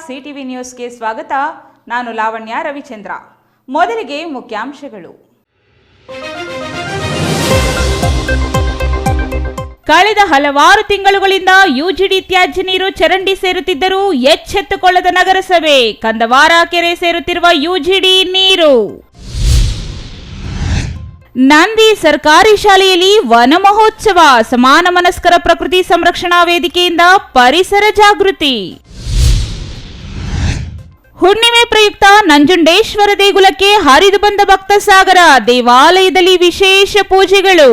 CTV ನ್ಯೂಸ್ಗೆ ಸ್ವಾಗತ. ನಾನು ಲಾವಣ್ಯ ರವಿಚಂದ್ರ. ಮೊದಲಿಗೆ ಮುಖ್ಯಾಂಶಗಳು. ಕಳೆದ ಹಲವಾರು ತಿಂಗಳುಗಳಿಂದ ಯುಜಿಡಿ ತ್ಯಾಜ್ಯ ನೀರು ಚರಂಡಿ ಸೇರುತ್ತಿದ್ದರೂ ಎಚ್ಚೆತ್ತುಕೊಳ್ಳದ ನಗರಸಭೆ. ಕಂದವಾರ ಕೆರೆ ಸೇರುತ್ತಿರುವ ಯುಜಿಡಿ ನೀರು. ನಂದಿ ಸರ್ಕಾರಿ ಶಾಲೆಯಲ್ಲಿ ವನ ಮಹೋತ್ಸವ. ಸಮಾನ ಮನಸ್ಕರ ಪ್ರಕೃತಿ ಸಂರಕ್ಷಣಾ ವೇದಿಕೆಯಿಂದ ಪರಿಸರ ಜಾಗೃತಿ. ಹುಣ್ಣಿಮೆ ಪ್ರಯುಕ್ತ ನಂಜುಂಡೇಶ್ವರ ದೇಗುಲಕ್ಕೆ ಹರಿದು ಬಂದ ಭಕ್ತ ಸಾಗರ. ದೇವಾಲಯದಲ್ಲಿ ವಿಶೇಷ ಪೂಜೆಗಳು.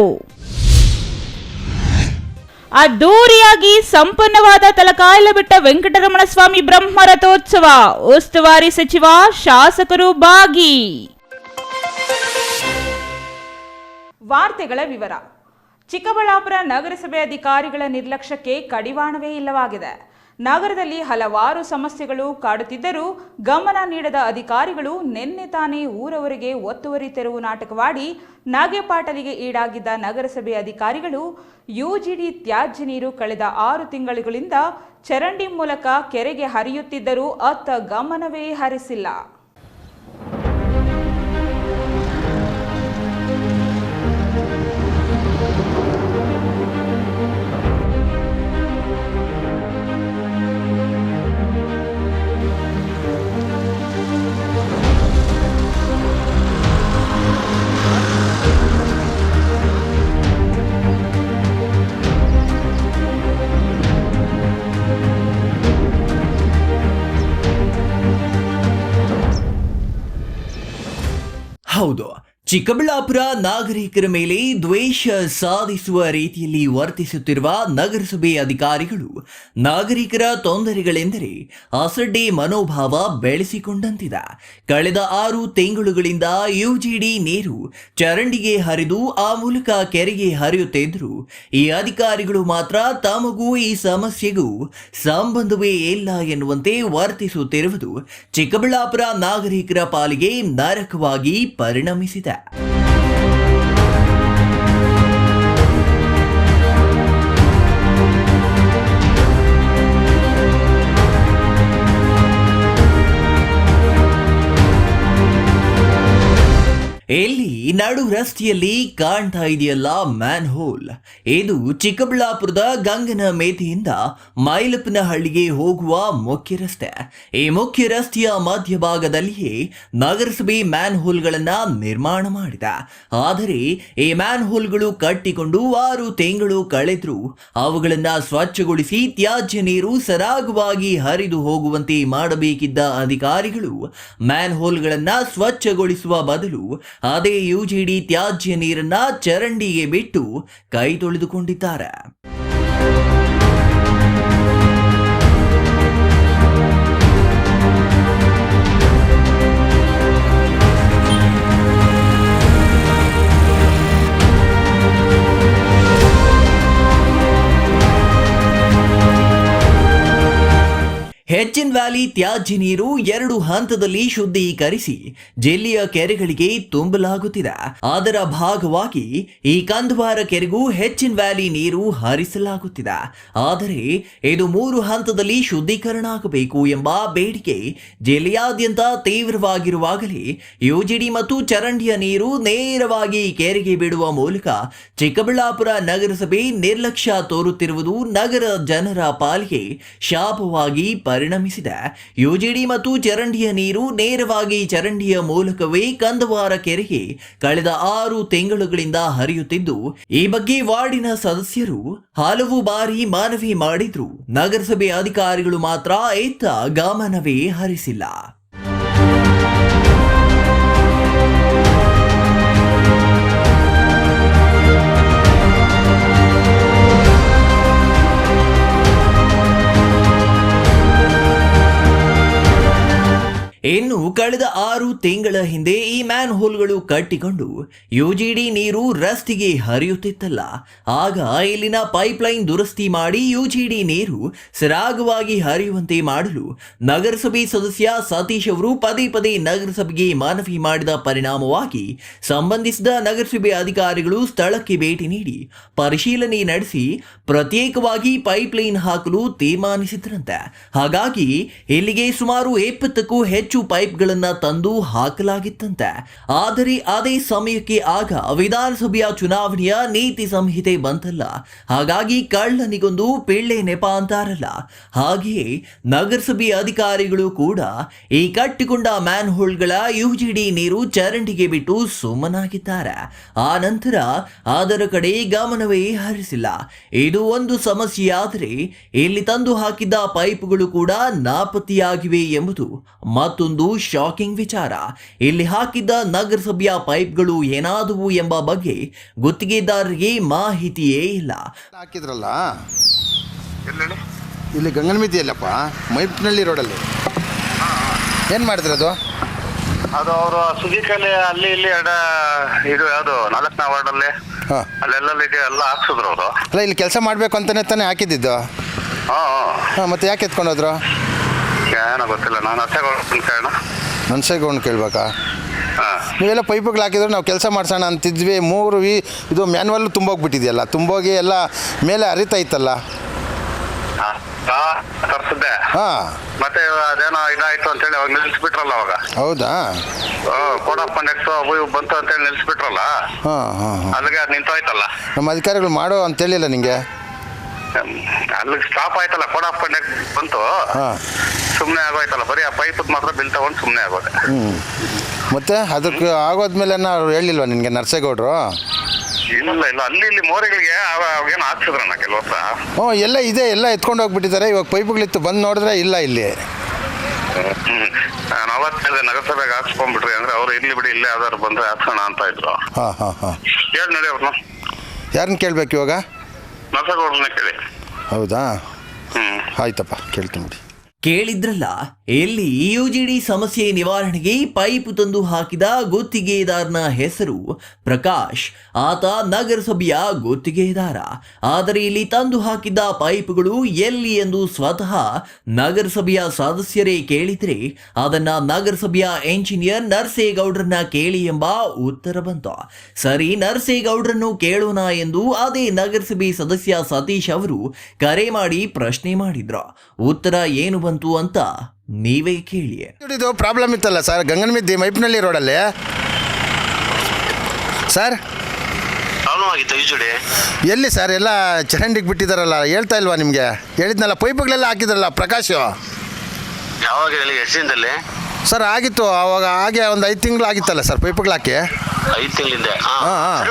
ಅದ್ದೂರಿಯಾಗಿ ಸಂಪನ್ನವಾದ ತಲಕಾಯಲಬೆಟ್ಟ ವೆಂಕಟರಮಣ ಸ್ವಾಮಿ ಬ್ರಹ್ಮ ರಥೋತ್ಸವ. ಉಸ್ತುವಾರಿ ಸಚಿವ, ಶಾಸಕರು ಭಾಗಿ. ವಾರ್ತೆಗಳ ವಿವರ. ಚಿಕ್ಕಬಳ್ಳಾಪುರ ನಗರಸಭೆ ಅಧಿಕಾರಿಗಳ ನಿರ್ಲಕ್ಷ್ಯಕ್ಕೆ ಕಡಿವಾಣವೇ ಇಲ್ಲವಾಗಿದೆ. ನಗರದಲ್ಲಿ ಹಲವಾರು ಸಮಸ್ಯೆಗಳು ಕಾಡುತ್ತಿದ್ದರೂ ಗಮನ ನೀಡದ ಅಧಿಕಾರಿಗಳು ನಿನ್ನೆ ತಾನೇ ಊರವರೆಗೆ ಒತ್ತುವರಿ ತೆರವು ನಾಟಕವಾಡಿ ನಾಗೆಪಾಟಲಿಗೆ ಈಡಾಗಿದ್ದ ನಗರಸಭೆ ಅಧಿಕಾರಿಗಳು ಯುಜಿಡಿ ತ್ಯಾಜ್ಯ ನೀರು ಕಳೆದ 6 ತಿಂಗಳುಗಳಿಂದ ಚರಂಡಿ ಮೂಲಕ ಕೆರೆಗೆ ಹರಿಯುತ್ತಿದ್ದರೂ ಅತ್ತ ಗಮನವೇ ಹರಿಸಿಲ್ಲ. ಹೌದು, ಚಿಕ್ಕಬಳ್ಳಾಪುರ ನಾಗರಿಕರ ಮೇಲೆ ದ್ವೇಷ ಸಾಧಿಸುವ ರೀತಿಯಲ್ಲಿ ವರ್ತಿಸುತ್ತಿರುವ ನಗರಸಭೆ ಅಧಿಕಾರಿಗಳು ನಾಗರಿಕರ ತೊಂದರೆಗಳೆಂದರೆ ಅಸಡ್ಡೆ ಮನೋಭಾವ ಬೆಳೆಸಿಕೊಂಡಂತಿದೆ. ಕಳೆದ 6 ತಿಂಗಳುಗಳಿಂದ ಯುಜಿಡಿ ನೀರು ಚರಂಡಿಗೆ ಹರಿದು ಆ ಮೂಲಕ ಕೆರೆಗೆ ಹರಿಯುತ್ತಿದ್ದರು. ಈ ಅಧಿಕಾರಿಗಳು ಮಾತ್ರ ತಮಗೂ ಈ ಸಮಸ್ಯೆಗೂ ಸಂಬಂಧವೇ ಇಲ್ಲ ಎನ್ನುವಂತೆ ವರ್ತಿಸುತ್ತಿರುವುದು ಚಿಕ್ಕಬಳ್ಳಾಪುರ ನಾಗರಿಕರ ಪಾಲಿಗೆ ನರಕವಾಗಿ ಪರಿಣಮಿಸಿದೆ. ಇಲ್ಲಿ ನಡು ರಸ್ತೆಯಲ್ಲಿ ಕಾಣ್ತಾ ಇದೆಯಲ್ಲ ಮ್ಯಾನ್ ಹೋಲ್. ಇದು ಚಿಕ್ಕಬಳ್ಳಾಪುರದ ಗಂಗನ ಮೇತೆಯಿಂದ ಮೈಲಪ್ಪನಹಳ್ಳಿಗೆ ಹೋಗುವ ಮುಖ್ಯ ರಸ್ತೆ. ಈ ಮುಖ್ಯ ರಸ್ತೆಯ ಮಧ್ಯಭಾಗದಲ್ಲಿಯೇ ನಗರಸಭೆ ಮ್ಯಾನ್ ಹೋಲ್ಗಳನ್ನ ನಿರ್ಮಾಣ ಮಾಡಿದೆ. ಆದರೆ ಈ ಮ್ಯಾನ್ ಹೋಲ್ಗಳು ಕಟ್ಟಿಕೊಂಡು 6 ತಿಂಗಳು ಕಳೆದ್ರು ಅವುಗಳನ್ನ ಸ್ವಚ್ಛಗೊಳಿಸಿ ತ್ಯಾಜ್ಯ ನೀರು ಸರಾಗವಾಗಿ ಹರಿದು ಹೋಗುವಂತೆ ಮಾಡಬೇಕಿದ್ದ ಅಧಿಕಾರಿಗಳು ಮ್ಯಾನ್ ಹೋಲ್ಗಳನ್ನ ಸ್ವಚ್ಛಗೊಳಿಸುವ ಬದಲು ಅದೇ ಯುಜಿಡಿ ತ್ಯಾಜ್ಯ ನೀರನ್ನ ಚರಂಡಿಗೆ ಬಿಟ್ಟು ಕೈ ತೊಳೆದುಕೊಂಡಿದ್ದಾರೆ. ಹೆಚ್ಚಿನ ವ್ಯಾಲಿ ತ್ಯಾಜ್ಯ ನೀರು 2 ಹಂತದಲ್ಲಿ ಶುದ್ಧೀಕರಿಸಿ ಜಿಲ್ಲೆಯ ಕೆರೆಗಳಿಗೆ ತುಂಬಲಾಗುತ್ತಿದೆ. ಅದರ ಭಾಗವಾಗಿ ಈ ಕಂದವಾರ ಕೆರೆಗೂ ಹೆಚ್ಚಿನ ವ್ಯಾಲಿ ನೀರು ಹರಿಸಲಾಗುತ್ತಿದೆ. ಆದರೆ ಇದು 3 ಹಂತದಲ್ಲಿ ಶುದ್ಧೀಕರಣ ಆಗಬೇಕು ಎಂಬ ಬೇಡಿಕೆ ಜಿಲ್ಲೆಯಾದ್ಯಂತ ತೀವ್ರವಾಗಿರುವಾಗಲೇ ಯುಜಿಡಿ ಮತ್ತು ಚರಂಡಿಯ ನೀರು ನೇರವಾಗಿ ಕೆರೆಗೆ ಬಿಡುವ ಮೂಲಕ ಚಿಕ್ಕಬಳ್ಳಾಪುರ ನಗರಸಭೆ ನಿರ್ಲಕ್ಷ್ಯ ತೋರುತ್ತಿರುವುದು ನಗರ ಜನರ ಪಾಲಿಗೆ ಶಾಪವಾಗಿ ಪರಿಣಮಿಸಿದೆ. ಯುಜಿಡಿ ಮತ್ತು ಚರಂಡಿಯ ನೀರು ನೇರವಾಗಿ ಚರಂಡಿಯ ಮೂಲಕವೇ ಕಂದವಾರ ಕೆರೆಗೆ ಕಳೆದ 6 ತಿಂಗಳುಗಳಿಂದ ಹರಿಯುತ್ತಿದ್ದು, ಈ ಬಗ್ಗೆ ವಾರ್ಡಿನ ಸದಸ್ಯರು ಹಲವು ಬಾರಿ ಮನವಿ ಮಾಡಿದ್ರು. ನಗರಸಭೆ ಅಧಿಕಾರಿಗಳು ಮಾತ್ರ ಇತ್ತ ಗಮನವೇ ಹರಿಸಿಲ್ಲ. ಇನ್ನು ಇನ್ನು ಕಳೆದ 6 ತಿಂಗಳ ಹಿಂದೆ ಈ ಮ್ಯಾನ್ ಹೋಲ್ಗಳು ಕಟ್ಟಿಕೊಂಡು ಯುಜಿಡಿ ನೀರು ರಸ್ತೆಗೆ ಹರಿಯುತ್ತಿತ್ತಲ್ಲ, ಆಗ ಇಲ್ಲಿನ ಪೈಪ್ಲೈನ್ ದುರಸ್ತಿ ಮಾಡಿ ಯುಜಿಡಿ ನೀರು ಸರಾಗವಾಗಿ ಹರಿಯುವಂತೆ ಮಾಡಲು ನಗರಸಭೆ ಸದಸ್ಯ ಸತೀಶ್ ಅವರು ಪದೇ ಪದೇ ನಗರಸಭೆಗೆ ಮನವಿ ಮಾಡಿದ ಪರಿಣಾಮವಾಗಿ ಸಂಬಂಧಿಸಿದ ನಗರಸಭೆ ಅಧಿಕಾರಿಗಳು ಸ್ಥಳಕ್ಕೆ ಭೇಟಿ ನೀಡಿ ಪರಿಶೀಲನೆ ನಡೆಸಿ ಪ್ರತ್ಯೇಕವಾಗಿ ಪೈಪ್ಲೈನ್ ಹಾಕಲು ತೀರ್ಮಾನಿಸಿದ್ರಂತೆ. ಹಾಗಾಗಿ ಇಲ್ಲಿಗೆ ಸುಮಾರು 70ಕ್ಕೂ ಹೆಚ್ಚು ಪೈಪ್ಗಳನ್ನು ತಂದು ಹಾಕಲಾಗಿತ್ತಂತೆ. ಆದರೆ ಅದೇ ಸಮಯಕ್ಕೆ ಆಗ ವಿಧಾನಸಭೆಯ ಚುನಾವಣೆಯ ನೀತಿ ಸಂಹಿತೆ ಬಂತಲ್ಲ, ಹಾಗಾಗಿ ಕಳ್ಳನಿಗೊಂದು ಪಿಳ್ಳೆ ನೆಪ ಅಂತಾರಲ್ಲ, ಹಾಗೆಯೇ ನಗರಸಭೆ ಅಧಿಕಾರಿಗಳು ಕೂಡ ಈ ಕಟ್ಟಿಕೊಂಡ ಮ್ಯಾನ್ ಹೋಲ್ಗಳ ಯುಜಿಡಿ ನೀರು ಚರಂಡಿಗೆ ಬಿಟ್ಟು ಸುಮ್ಮನಾಗಿದ್ದಾರೆ. ಆ ನಂತರ ಅದರ ಕಡೆ ಗಮನವೇ ಹರಿಸಿಲ್ಲ. ಇದು ಒಂದು ಸಮಸ್ಯೆಯಾದರೆ ಇಲ್ಲಿ ತಂದು ಹಾಕಿದ್ದ ಪೈಪ್ಗಳು ಕೂಡ ನಾಪತ್ತೆಯಾಗಿವೆ ಎಂಬುದು ಮತ್ತೊಂದು ಶಾಕಿಂಗ್ ವಿಚಾರ. ಇಲ್ಲಿ ಹಾಕಿದ್ದ ನಗರಸಭೆಯ ಪೈಪ್ಗಳು ಏನಾದವು ಎಂಬ ಬಗ್ಗೆ ಗುತ್ತಿಗೆದಾರರಿಗೆ ಮಾಹಿತಿಯೇ ಇಲ್ಲ. ಹಾಕಿದ್ರಲ್ಲ ಇಲ್ಲಿ ಗಂಗನಮಿತಿ ಅಲ್ಲಪ್ಪ, ಮೈಪ್ನಳ್ಳಿ ರೋಡಲ್ಲಿ ಏನು ಮಾಡಿದ್ರದು? ಅದು ಅವರು ಸುದೀಕಲ್ಲಿ ಅಲ್ಲಿ ಇಲ್ಲಿ ಇದು ಯಾವುದು 4ನೇ ವಾರ್ಡಲ್ಲಿ ಅಲ್ಲೆಲ್ಲ ಎಲ್ಲ ಹಾಕ್ಸಿದ್ರು ಅವರು. ಅಲ್ಲ, ಇಲ್ಲಿ ಕೆಲಸ ಮಾಡಬೇಕು ಅಂತಲೇ ತಾನೇ ಹಾಕಿದ್ದಿದ್ದು. ಹಾಂ, ಮತ್ತೆ ಯಾಕೆ ಎತ್ಕೊಂಡೋದ್ರು? ಏನೋ ಗೊತ್ತಿಲ್ಲ, ನಾನು ಕೇಳೋಣ. ನನ್ಸೇಗೌಡ ಕೇಳ್ಬೇಕಾ? ನೀವೆಲ್ಲ ಪೈಪ್ಗಳು ಹಾಕಿದ್ರೆ ನಾವು ಕೆಲಸ ಮಾಡ್ಸೋಣ ಅಂತಿದ್ವಿ. 3 ಇದು ಮ್ಯಾನ್ವಲ್ಲು ತುಂಬೋಗ್ಬಿಟ್ಟಿದೆಯಲ್ಲ, ತುಂಬೋಗಿ ಎಲ್ಲ ಮೇಲೆ ಹರಿತಾ ಇತ್ತಲ್ಲ. ತರಿಸಿದ್ದೆ. ಹಾಂ, ಮತ್ತೆ ಅದೇನೋ ಇದಾಯ್ತು ಅಂತೇಳಿ ಅವಾಗ ನಿಲ್ಲಿಸ್ಬಿಟ್ರಲ್ಲ. ಅವಾಗ ಹೌದಾ? ಕೋಡ್ ಆಫ್ ಕಂಡಕ್ಟ್ಸ್ ಅವು ಇವು ಬಂತು ಅಂತೇಳಿ ನಿಲ್ಲಿಸ್ಬಿಟ್ರಲ್ಲ. ಹಾಂ ಹಾಂ ಹಾಂ, ಅಲ್ಲಿಗೆ ಅದು ನಿಂತೋಯ್ತಲ್ಲ. ನಮ್ಮ ಅಧಿಕಾರಿಗಳು ಮಾಡೋ ಅಂತೇಳಿಲ್ಲ ನಿಮಗೆ? ಅಲ್ಲಿಗೆ ಸ್ಟಾಪ್ ಆಯ್ತಲ್ಲ, ಕೋಡ್ ಆಫ್ ಕಂಡಕ್ಟ್ ಬಂತು. ಹಾಂ, ಸುಮ್ಮನೆ ಆಗೋಯ್ತಲ್ಲ, ಬರೀ ಆ ಪೈಪ್ ಮಾತ್ರ ಬಿಲ್ ತಗೊಂಡು ಸುಮ್ಮನೆ ಆಗೋದೆ. ಮತ್ತೆ ಅದಕ್ಕೆ ಆಗೋದ್ಮೇಲೆ ಅವ್ರು ಹೇಳಿಲ್ವಾ ನಿನಗೆ ನರ್ಸೇಗೌಡರು? ಇಲ್ಲ ಇಲ್ಲ, ಅಲ್ಲಿ ಇಲ್ಲಿ ಮೋರಿಗಳಿಗೆ ಅವಾಗೇನು ಹಾಕ್ಸಿದ್ರಣ್ಣ ಕೆಲವು ವರ್ಷ. ಹ್ಞೂ, ಎಲ್ಲ ಇದೆ, ಎಲ್ಲ ಎತ್ಕೊಂಡು ಹೋಗ್ಬಿಟ್ಟಿದ್ದಾರೆ. ಇವಾಗ ಪೈಪ್ಗಳಿತ್ತು, ಬಂದು ನೋಡಿದ್ರೆ ಇಲ್ಲ ಇಲ್ಲಿ. ನಾನು ಅವತ್ತು ನಗರಸಭೆಗೆ ಹಾಕ್ಸ್ಕೊಂಡ್ಬಿಟ್ರಿ ಅಂದ್ರೆ ಅವ್ರು ಇಲ್ಲಿ ಬಿಡಿ, ಇಲ್ಲೇ ಯಾವ್ದಾದ್ರು ಬಂದ್ರೆ ಹಾಕ್ಸೋಣ ಅಂತ ಇದ್ರು. ಹಾಂ ಹಾಂ ಹಾಂ, ಹೇಳಿ ನೋಡಿ ಅವ್ರನ್ನ. ಯಾರನ್ನ ಕೇಳ್ಬೇಕು ಇವಾಗ? ನಗರಸಭೆ ಕೇಳಿ. ಹೌದಾ? ಆಯ್ತಪ್ಪ, ಕೇಳ್ತೀನಿ ಬಿಡಿ. ಕೇಳಿದ್ರಲ್ಲ, ಇಲ್ಲಿ ಯುಜಿಡಿ ಸಮಸ್ಯೆ ನಿವಾರಣೆಗೆ ಪೈಪ್ ತಂದು ಹಾಕಿದ ಗುತ್ತಿಗೆದಾರನ ಹೆಸರು ಪ್ರಕಾಶ್. ಆತ ನಗರಸಭೆಯ ಗುತ್ತಿಗೆದಾರ. ಆದರೆ ಇಲ್ಲಿ ತಂದು ಹಾಕಿದ್ದ ಪೈಪ್ಗಳು ಎಲ್ಲಿ ಎಂದು ಸ್ವತಃ ನಗರಸಭೆಯ ಸದಸ್ಯರೇ ಕೇಳಿದ್ರೆ ಅದನ್ನ ನಗರಸಭೆಯ ಎಂಜಿನಿಯರ್ ನರಸೇಗೌಡರನ್ನ ಕೇಳಿ ಎಂಬ ಉತ್ತರ ಬಂತು. ಸರಿ, ನರಸೇಗೌಡರನ್ನು ಕೇಳೋಣ ಎಂದು ಅದೇ ನಗರಸಭೆ ಸದಸ್ಯ ಸತೀಶ್ ಅವರು ಕರೆ ಮಾಡಿ ಪ್ರಶ್ನೆ ಮಾಡಿದ್ರು. ಉತ್ತರ ಏನು ಬಂತು ಅಂತ ನೀವೇ ಕೇಳಿ. ಇದು ಪ್ರಾಬ್ಲಮ್ ಇತ್ತಲ್ಲ ಸರ್, ಗಂಗನಮಿದ್ದಿ ಮೈಪ್ನಳ್ಳಿ ರೋಡಲ್ಲಿ ಸರ್. ಎಲ್ಲಿ ಸರ್? ಎಲ್ಲ ಚರಂಡಿಗೆ ಬಿಟ್ಟಿದ್ದಾರಲ್ಲ, ಹೇಳ್ತಾ ಇಲ್ವಾ ನಿಮಗೆ? ಹೇಳಿದ್ನಲ್ಲ, ಪೈಪ್ಗಳೆಲ್ಲ ಹಾಕಿದ್ರಲ್ಲ ಪ್ರಕಾಶ್. ಯಾವಾಗ ಹೇಳಿ? ಎಷ್ಟು ದಿನದಲ್ಲಿ ಸರ್ ಆಗಿತ್ತು? ಅವಾಗ ಹಾಗೆ ಒಂದು 5 ತಿಂಗಳು ಆಗಿತ್ತಲ್ಲ ಸರ್ ಪೈಪ್ಗಳು ಹಾಕಿ. 5 ತಿಂಗಳಿಂದ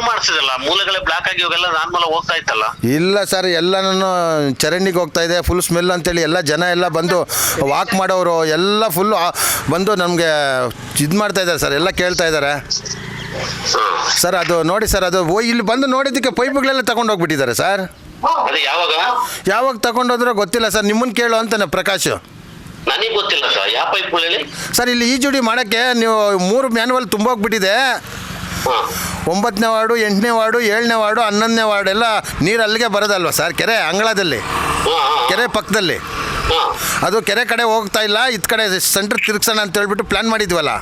ಮಾಡಿಸಿದಲ್ಲ, ಮೂಲೆಗಳೇ ಬ್ಲಾಕ್ ಆಗಿ ಇವಾಗೆಲ್ಲ ನಾರ್ಮಲ್ ಹೋಗ್ತಾ ಇತ್ತಲ್ಲ. ಇಲ್ಲ ಸರ್, ಎಲ್ಲನೂ ಚರಂಡಿಗೆ ಹೋಗ್ತಾ ಇದೆ, ಫುಲ್ ಸ್ಮೆಲ್ ಅಂತೇಳಿ ಎಲ್ಲ ಜನ ಎಲ್ಲ ಬಂದು ವಾಕ್ ಮಾಡೋರು ಎಲ್ಲ ಫುಲ್ಲು ಬಂದು ನಮಗೆ ಇದು ಮಾಡ್ತಾ ಇದ್ದಾರೆ ಸರ್, ಎಲ್ಲ ಕೇಳ್ತಾ ಇದ್ದಾರೆ ಸರ್. ಅದು ನೋಡಿ ಸರ್, ಅದು ಇಲ್ಲಿ ಬಂದು ನೋಡಿದ್ದಕ್ಕೆ ಪೈಪ್ಗಳೆಲ್ಲ ತಗೊಂಡು ಹೋಗ್ಬಿಟ್ಟಿದ್ದಾರೆ ಸರ್. ಯಾವಾಗ ತಗೊಂಡೋದ್ರೂ ಗೊತ್ತಿಲ್ಲ ಸರ್, ನಿಮ್ಮನ್ನು ಕೇಳು ಅಂತಾನೆ ಪ್ರಕಾಶ್. ನನಗೆ ಗೊತ್ತಿಲ್ಲ ಸರ್, ಯಾವ ಪೈಪ್ ಹೇಳಿ ಸರ್? ಇಲ್ಲಿ ಈಜುಡಿ ಮಾಡೋಕ್ಕೆ ನೀವು 3 ಮ್ಯಾನ್ವಲ್ ತುಂಬೋಗ್ಬಿಟ್ಟಿದೆ. 9ನೇ ವಾರ್ಡು, 8ನೇ ವಾರ್ಡು, 7ನೇ ವಾರ್ಡು, 11ನೇ ವಾರ್ಡು ಎಲ್ಲ ನೀರು ಅಲ್ಲಿಗೆ ಬರೋದಲ್ವ ಸರ್? ಕೆರೆ ಅಂಗಳದಲ್ಲಿ, ಕೆರೆ ಪಕ್ಕದಲ್ಲಿ. ಅದು ಕೆರೆ ಕಡೆ ಹೋಗ್ತಾ ಇಲ್ಲ, ಇದು ಕಡೆ ಸೆಂಟ್ರ್ ತಿರುಗಿಸೋಣ ಅಂತ ಹೇಳ್ಬಿಟ್ಟು ಪ್ಲಾನ್ ಮಾಡಿದ್ವಲ್ಲ.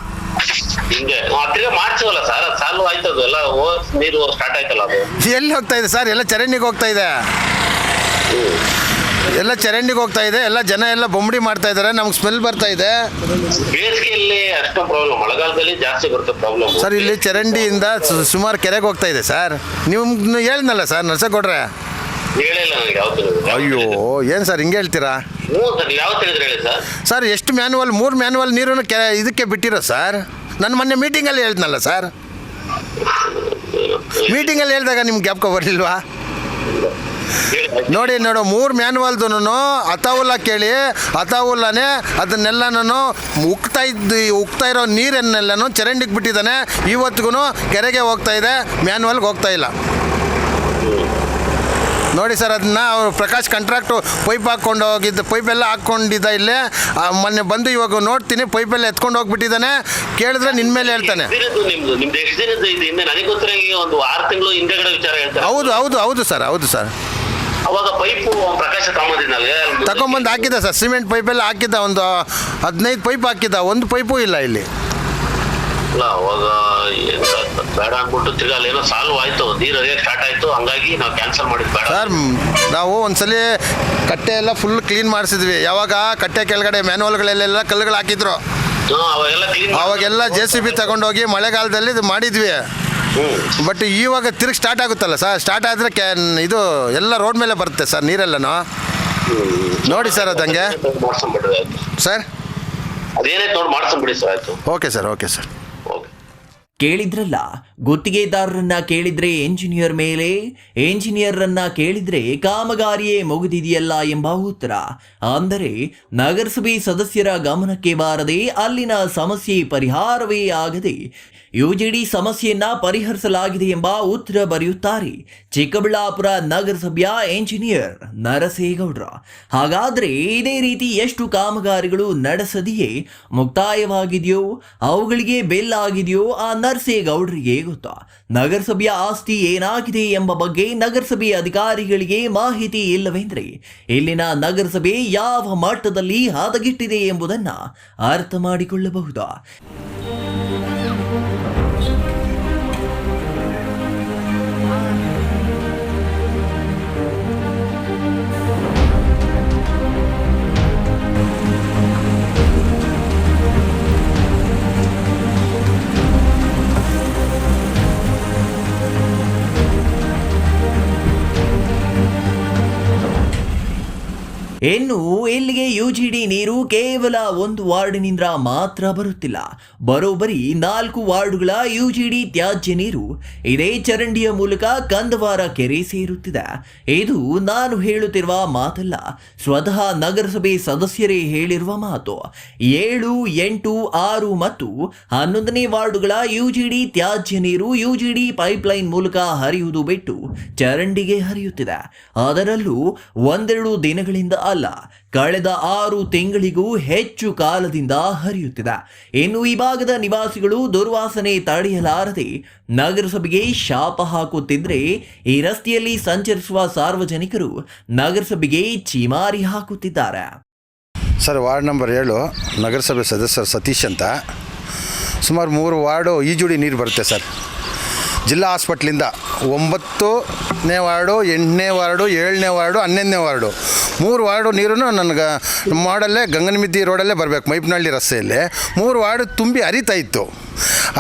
ಮಾಡ್ತೀವಲ್ಲ ಸರ್, ಅದು ಚಾಲು ಆಯ್ತದು ಎಲ್ಲ, ನೀರು ಸ್ಟಾರ್ಟ್ ಆಯ್ತಲ್ಲ. ಅದು ಎಲ್ಲಿ ಹೋಗ್ತಾ ಇದೆ ಸರ್? ಎಲ್ಲ ಚರಂಡಿಗೆ ಹೋಗ್ತಾ ಇದೆ, ಎಲ್ಲ ಚರಂಡಿಗೆ ಹೋಗ್ತಾ ಇದೆ. ಎಲ್ಲ ಜನ ಎಲ್ಲ ಬೊಂಬಡಿ ಮಾಡ್ತಾ ಇದ್ದಾರೆ, ನಮ್ಗೆ ಸ್ಮೆಲ್ ಬರ್ತಾ ಇದೆ. ಬೇಸಿಗೆಯಲ್ಲಿ ಅಷ್ಟೊಂದು ಪ್ರಾಬ್ಲಮ್, ಮಳೆಗಾಲದಲ್ಲಿ ಜಾಸ್ತಿ ಬರುತ್ತೆ ಪ್ರಾಬ್ಲಮ್ ಸರ್. ಇಲ್ಲಿ ಚರಂಡಿಯಿಂದ ಸುಮಾರು ಕೆರೆಗೆ ಹೋಗ್ತಾ ಇದೆ ಸರ್. ನೀವು ಹೇಳಿದ್ನಲ್ಲ ಸರ್ ನರಸೇಗೌಡ್ರೆ? ಹೇಳಿಲ್ಲ ನನಗೆ ಯಾವತ್ತು. ಅಯ್ಯೋ, ಏನು ಸರ್ ಹಿಂಗೆ ಹೇಳ್ತೀರಾ? ಯಾವತ್ತು ಹೇಳಿದ್ರೆ ಹೇಳಿ ಸರ್. ಸರ್, ಎಷ್ಟು ಮ್ಯಾನ್ವಲ್? 3 ಮ್ಯಾನ್ವಲ್ ನೀರನ್ನು ಇದಕ್ಕೆ ಬಿಟ್ಟಿರೋ ಸರ್. ನಾನು ಮೊನ್ನೆ ಮೀಟಿಂಗಲ್ಲಿ ಹೇಳ್ದ್ನಲ್ಲ ಸರ್. ಮೀಟಿಂಗಲ್ಲಿ ಹೇಳಿದಾಗ ನಿಮ್ಗೆ ಜ್ಞಾಪಕ ಬರಲಿಲ್ವಾ? ನೋಡಿ 3 ಮ್ಯಾನ್ವಲ್ದು ಅತಾವುಲ್ಲ ಕೇಳಿ, ಅತಾವುಲ್ಲನೇ ಅದನ್ನೆಲ್ಲನೂ ಉಕ್ತಾ ಇರೋ ನೀರನ್ನೆಲ್ಲನೂ ಚರಂಡಿಗೆ ಬಿಟ್ಟಿದ್ದಾನೆ. ಇವತ್ತಿಗೂ ಕೆರೆಗೆ ಹೋಗ್ತಾ ಇದೆ, ಮ್ಯಾನ್ವಲ್ಗೆ ಹೋಗ್ತಾ ಇಲ್ಲ. ನೋಡಿ ಸರ್, ಅದನ್ನ ಅವರು ಪ್ರಕಾಶ್ ಕಾಂಟ್ರಾಕ್ಟು ಪೈಪ್ ಹಾಕ್ಕೊಂಡು ಹೋಗಿದ್ದ, ಪೈಪೆಲ್ಲ ಹಾಕ್ಕೊಂಡಿದ್ದ ಇಲ್ಲೇ. ಮೊನ್ನೆ ಬಂದು ಇವಾಗ ನೋಡ್ತೀನಿ ಪೈಪೆಲ್ಲ ಎತ್ಕೊಂಡು ಹೋಗ್ಬಿಟ್ಟಿದ್ದಾನೆ. ಕೇಳಿದ್ರೆ ನಿನ್ನ ಮೇಲೆ ಹೇಳ್ತಾನೆ. ನಿಮ್ದು ಎಷ್ಟು ದಿನದ ಇದು ಹಿಂದೆ ನನಗೆ ಗೊತ್ತಿರೋ ಒಂದು 6 ತಿಂಗಳು ಹಿಂದೆಗಡೆ ವಿಚಾರ ಹೇಳ್ತಾರೆ. ಹೌದು ಸರ್. ಅವಾಗ ಪೈಪು ಪ್ರಕಾಶ ತಗೊಂಬಂದು ಹಾಕಿದ್ದ ಸರ್, ಸಿಮೆಂಟ್ ಪೈಪೆಲ್ಲ ಹಾಕಿದ್ದ, ಒಂದು 15 ಪೈಪ್ ಹಾಕಿದ್ದ, ಒಂದು ಪೈಪು ಇಲ್ಲ ಇಲ್ಲಿ. ಅಲ್ಲ ಅವಾಗ ಬೇಡ ಅಂದ್ಬಿಟ್ಟು ತಿರ್ಗಾ ಏನೋ ಸಾಲ್ವ್ ಆಯ್ತು, ನೀರು ಹರಿಯಕ್ಕೆ ಸ್ಟಾರ್ಟ್ ಆಯ್ತು, ಹಂಗಾಗಿ ನಾವು ಕ್ಯಾನ್ಸಲ್ ಮಾಡಿದ್ ಬೇಡ ಸರ್. ನಾವು ಒಂದ್ಸಲಿ ಕಟ್ಟೆ ಎಲ್ಲ ಫುಲ್ ಕ್ಲೀನ್ ಮಾಡಿಸಿದ್ವಿ. ಯಾವಾಗ ಕಟ್ಟೆ ಕೆಳಗಡೆ ಮ್ಯಾನ್ಹೋಲ್ಗಳಲ್ಲೆಲ್ಲ ಕಲ್ಲುಗಳು ಹಾಕಿದ್ರು, ಅವಾಗೆಲ್ಲ JCB ತಗೊಂಡೋಗಿ ಮಳೆಗಾಲದಲ್ಲಿ ಇದು ಮಾಡಿದ್ವಿ. ಬಟ್ ಇವಾಗ ತಿರುಗಿ ಸ್ಟಾರ್ಟ್ ಆಗುತ್ತಲ್ಲ ಸರ್, ಸ್ಟಾರ್ಟ್ ಆದರೆ ಇದು ಎಲ್ಲ ರೋಡ್ ಮೇಲೆ ಬರುತ್ತೆ ಸರ್ ನೀರೆಲ್ಲನೂ. ನೋಡಿ ಸರ್ ಅದಂಗೆ ಸರ್, ಅದೇನಾಯ್ತು ನೋಡಿ ಮಾಡ್ಸಂಬಿಡಿ ಸರ್. ಆಯ್ತು, ಓಕೆ ಸರ್. ಕೇಳಿದ್ರಲ್ಲ, ಗುತ್ತಿಗೆದಾರರನ್ನ ಕೇಳಿದ್ರೆ ಎಂಜಿನಿಯರ್ ಮೇಲೆ, ಎಂಜಿನಿಯರ್ರನ್ನ ಕೇಳಿದ್ರೆ ಕಾಮಗಾರಿಯೇ ಮುಗಿದಿದೆಯಲ್ಲ ಎಂಬ ಉತ್ತರ. ಅಂದರೆ ನಗರಸಭೆ ಸದಸ್ಯರ ಗಮನಕ್ಕೆ ಬಾರದೆ ಅಲ್ಲಿನ ಸಮಸ್ಯೆ ಪರಿಹಾರವೇ ಆಗದೆ UGD ಸಮಸ್ಯೆಯನ್ನ ಪರಿಹರಿಸಲಾಗಿದೆ ಎಂಬ ಉತ್ತರ ಬರೆಯುತ್ತಾರೆ ಚಿಕ್ಕಬಳ್ಳಾಪುರ ನಗರಸಭೆಯ ಎಂಜಿನಿಯರ್ ನರಸೇಗೌಡ್ರ. ಹಾಗಾದ್ರೆ ಇದೇ ರೀತಿ ಎಷ್ಟು ಕಾಮಗಾರಿಗಳು ನಡೆಸದೆಯೇ ಮುಕ್ತಾಯವಾಗಿದೆಯೋ, ಅವುಗಳಿಗೆ ಬೆಲ್ ಆಗಿದೆಯೋ ಆ ನರಸೇಗೌಡರಿಗೆ ಗೊತ್ತಾ. ನಗರಸಭೆಯ ಆಸ್ತಿ ಏನಾಗಿದೆ ಎಂಬ ಬಗ್ಗೆ ನಗರಸಭೆ ಅಧಿಕಾರಿಗಳಿಗೆ ಮಾಹಿತಿ ಇಲ್ಲವೆಂದ್ರೆ ಇಲ್ಲಿನ ನಗರಸಭೆ ಯಾವ ಮಟ್ಟದಲ್ಲಿ ಹದಗೆಟ್ಟಿದೆ ಎಂಬುದನ್ನ ಅರ್ಥ ಮಾಡಿಕೊಳ್ಳಬಹುದು. ಇನ್ನು ಇಲ್ಲಿಗೆ UGD ನೀರು ಕೇವಲ ಒಂದು ವಾರ್ಡಿನಿಂದ ಮಾತ್ರ ಬರುತ್ತಿಲ್ಲ. ಬರೋಬ್ಬರಿ 4 ವಾರ್ಡುಗಳ UGD ತ್ಯಾಜ್ಯ ನೀರು ಇದೇ ಚರಂಡಿಯ ಮೂಲಕ ಕಂದವಾರ ಕೆರೆ ಸೇರುತ್ತಿದೆ. ಇದು ನಾನು ಹೇಳುತ್ತಿರುವ ಮಾತಲ್ಲ, ಸ್ವತಃ ನಗರಸಭೆ ಸದಸ್ಯರೇ ಹೇಳಿರುವ ಮಾತು. 7, 8, 6 ಮತ್ತು 11ನೇ ವಾರ್ಡುಗಳ UGD ತ್ಯಾಜ್ಯ ನೀರು UGD ಪೈಪ್ಲೈನ್ ಮೂಲಕ ಹರಿಯುವುದು ಬಿಟ್ಟು ಚರಂಡಿಗೆ ಹರಿಯುತ್ತಿದೆ. ಅದರಲ್ಲೂ ಒಂದೆರಡು ದಿನಗಳಿಂದ ಅಲ್ಲ, ಕಳೆದ 6 ತಿಂಗಳಿಗೂ ಹೆಚ್ಚು ಕಾಲದಿಂದ ಹರಿಯುತ್ತಿದೆ. ಇನ್ನು ಈ ಭಾಗದ ನಿವಾಸಿಗಳು ದುರ್ವಾಸನೆ ತಡೆಯಲಾರದೆ ನಗರಸಭೆಗೆ ಶಾಪ ಹಾಕುತ್ತಿದ್ರೆ, ಈ ರಸ್ತೆಯಲ್ಲಿ ಸಂಚರಿಸುವ ಸಾರ್ವಜನಿಕರು ನಗರಸಭೆಗೆ ಚೀಮಾರಿ ಹಾಕುತ್ತಿದ್ದಾರೆ. ಸರ್, ವಾರ್ಡ್ ನಂಬರ್ 7 ನಗರಸಭೆ ಸದಸ್ಯರು ಸತೀಶ್ ಅಂತ. ಸುಮಾರು 3 ವಾರ್ಡು UGD ನೀರು ಬರುತ್ತೆ ಸರ್. ಜಿಲ್ಲಾ ಹಾಸ್ಪಿಟ್ಲಿಂದ 9ನೇ ವಾರ್ಡು, 8ನೇ ವಾರ್ಡು, 7ನೇ ವಾರ್ಡು, 11ನೇ ವಾರ್ಡು 3 ವಾರ್ಡು ನೀರು ನನಗೆ ಮಾಡಲ್ಲೇ ಗಂಗನಮಿದ್ದಿ ರೋಡಲ್ಲೇ ಬರಬೇಕು, ಮೈಪ್ನಹಳ್ಳಿ ರಸ್ತೆಯಲ್ಲಿ 3 ವಾರ್ಡು ತುಂಬಿ ಹರಿತಾ ಇತ್ತು.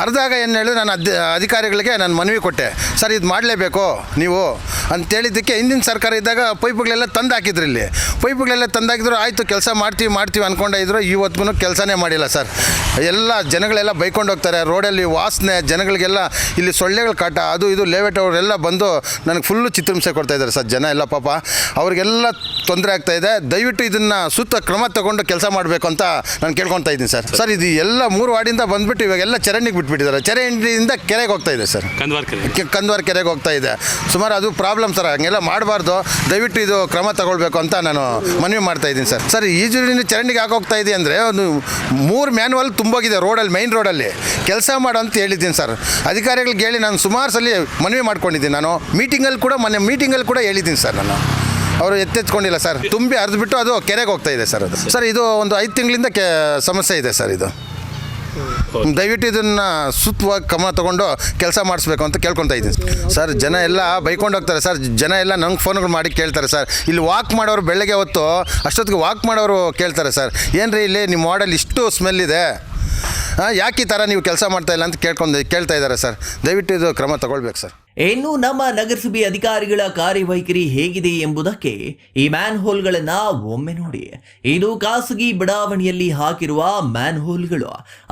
ಅರ್ಧಾಗ ಏನು ಹೇಳಿ ನಾನು ಅಧಿಕಾರಿಗಳಿಗೆ ನಾನು ಮನವಿ ಕೊಟ್ಟೆ, ಸರ್ ಇದು ಮಾಡಲೇಬೇಕು ನೀವು ಅಂತೇಳಿದ್ದಕ್ಕೆ ಹಿಂದಿನ ಸರ್ಕಾರ ಇದ್ದಾಗ ಪೈಪುಗಳೆಲ್ಲ ತಂದು ಹಾಕಿದ್ರು. ಇಲ್ಲಿ ಪೈಪುಗಳೆಲ್ಲ ತಂದಾಕಿದ್ರು, ಆಯಿತು ಕೆಲಸ ಮಾಡ್ತೀವಿ ಅಂದ್ಕೊಂಡೇ ಇದ್ರು. ಇವತ್ತಿಗೂ ಕೆಲಸನೇ ಮಾಡಿಲ್ಲ ಸರ್. ಎಲ್ಲ ಜನಗಳೆಲ್ಲ ಬೈಕೊಂಡು ಹೋಗ್ತಾರೆ, ರೋಡಲ್ಲಿ ವಾಸನೆ, ಜನಗಳಿಗೆಲ್ಲ ಇಲ್ಲಿ ಸೊಳ್ಳೆಗಳ ಕಾಟ, ಅದು ಇದು ಲೇಔಟ್ ಅವರೆಲ್ಲ ಬಂದು ನನಗೆ ಫುಲ್ಲು ಚಿತ್ರಹಿಂಸೆ ಕೊಡ್ತಾಯಿದ್ದಾರೆ ಸರ್. ಜನ ಎಲ್ಲ ಪಾಪ ಅವ್ರಿಗೆಲ್ಲ ತೊಂದರೆ ಆಗ್ತಾಯಿದೆ. ದಯವಿಟ್ಟು ಇದನ್ನು ಸೂಕ್ತ ಕ್ರಮ ತಗೊಂಡು ಕೆಲಸ ಮಾಡಬೇಕು ಅಂತ ನಾನು ಕೇಳ್ಕೊತಾ ಇದ್ದೀನಿ ಸರ್. ಸರ್, ಇದು ಎಲ್ಲ 3 ವಾರ್ಡಿಂದ ಬಂದುಬಿಟ್ಟು ಇವಾಗೆಲ್ಲ ಚರಂಡಿಗೆ ಬಿಟ್ಬಿಟ್ಟಿದ್ದಾರೆ. ಚರಂಡಿಯಿಂದ ಕೆರೆಗೆ ಹೋಗ್ತಾ ಇದೆ ಸರ್, ಕಂದವಾರ ಕೆರೆಗೆ ಹೋಗ್ತಾ ಇದೆ. ಸುಮಾರು ಅದು ಪ್ರಾಬ್ಲಮ್ ಸರ್, ಹಂಗೆಲ್ಲ ಮಾಡಬಾರ್ದು. ದಯವಿಟ್ಟು ಇದು ಕ್ರಮ ತಗೊಳ್ಬೇಕು ಅಂತ ನಾನು ಮನವಿ ಮಾಡ್ತಾ ಇದ್ದೀನಿ ಸರ್. ಸರ್, ಈ ಚರಂಡಿಗೆ ಹಾಕೋಗ್ತಾ ಇದೆ ಅಂದರೆ ಒಂದು 3 ಮ್ಯಾನ್ವಲ್ ತುಂಬೋಗಿದೆ ರೋಡಲ್ಲಿ, ಮೈನ್ ರೋಡಲ್ಲಿ ಕೆಲಸ ಮಾಡೋ ಅಂತ ಹೇಳಿದ್ದೀನಿ ಸರ್. ಅಧಿಕಾರಿಗಳಿಗೆ ಹೇಳಿ ನಾನು ಸುಮಾರು ಸಲ ಮನವಿ ಮಾಡ್ಕೊಂಡಿದ್ದೀನಿ. ನಾನು ಮೊನ್ನೆ ಮೀಟಿಂಗಲ್ಲಿ ಕೂಡ ಹೇಳಿದ್ದೀನಿ ಸರ್. ನಾನು ಅವರು ಎತ್ತೆತ್ಕೊಂಡಿಲ್ಲ ಸರ್, ತುಂಬಿ ಹರಿದ್ಬಿಟ್ಟು ಅದು ಕೆರೆಗೆ ಹೋಗ್ತಾ ಇದೆ ಸರ್. ಅದು ಸರ್, ಇದು ಒಂದು 5 ತಿಂಗಳಿಂದ ಸಮಸ್ಯೆ ಇದೆ ಸರ್. ಇದು ದಯವಿಟ್ಟು ಇದನ್ನು ಸೂಕ್ತವಾಗಿ ಕ್ರಮ ತೊಗೊಂಡು ಕೆಲಸ ಮಾಡಿಸ್ಬೇಕು ಅಂತ ಕೇಳ್ಕೊತಾ ಇದ್ದೀನಿ ಸರ್. ಜನ ಎಲ್ಲ ಬೈಕೊಂಡು ಹೋಗ್ತಾರೆ ಸರ್. ಜನ ಎಲ್ಲ ನಂಗೆ ಫೋನ್ಗಳು ಮಾಡಿ ಕೇಳ್ತಾರೆ ಸರ್. ಇಲ್ಲಿ ವಾಕ್ ಮಾಡೋರು ಬೆಳಗ್ಗೆ ಹೊತ್ತು ಅಷ್ಟೊತ್ತಿಗೆ ವಾಕ್ ಮಾಡೋರು ಕೇಳ್ತಾರೆ ಸರ್, ಏನು ರೀ ಇಲ್ಲಿ ನಿಮ್ಮ ವಾರ್ಡಲ್ಲಿ ಇಷ್ಟು ಸ್ಮೆಲ್ ಇದೆ, ಯಾಕೆ ಈ ಥರ ನೀವು ಕೆಲಸ ಮಾಡ್ತಾಯಿಲ್ಲ ಅಂತ ಕೇಳ್ತಾ ಇದ್ದಾರೆ ಸರ್. ದಯವಿಟ್ಟು ಇದು ಕ್ರಮ ತಗೊಳ್ಬೇಕು ಸರ್. ಇನ್ನು ನಮ್ಮ ನಗರಸಭೆ ಅಧಿಕಾರಿಗಳ ಕಾರ್ಯವೈಖರಿ ಹೇಗಿದೆ ಎಂಬುದಕ್ಕೆ ಈ ಮ್ಯಾನ್ ಹೋಲ್ಗಳನ್ನ ಒಮ್ಮೆ ನೋಡಿ. ಇದು ಖಾಸಗಿ ಬಡಾವಣೆಯಲ್ಲಿ ಹಾಕಿರುವ ಮ್ಯಾನ್ ಹೋಲ್ಗಳು,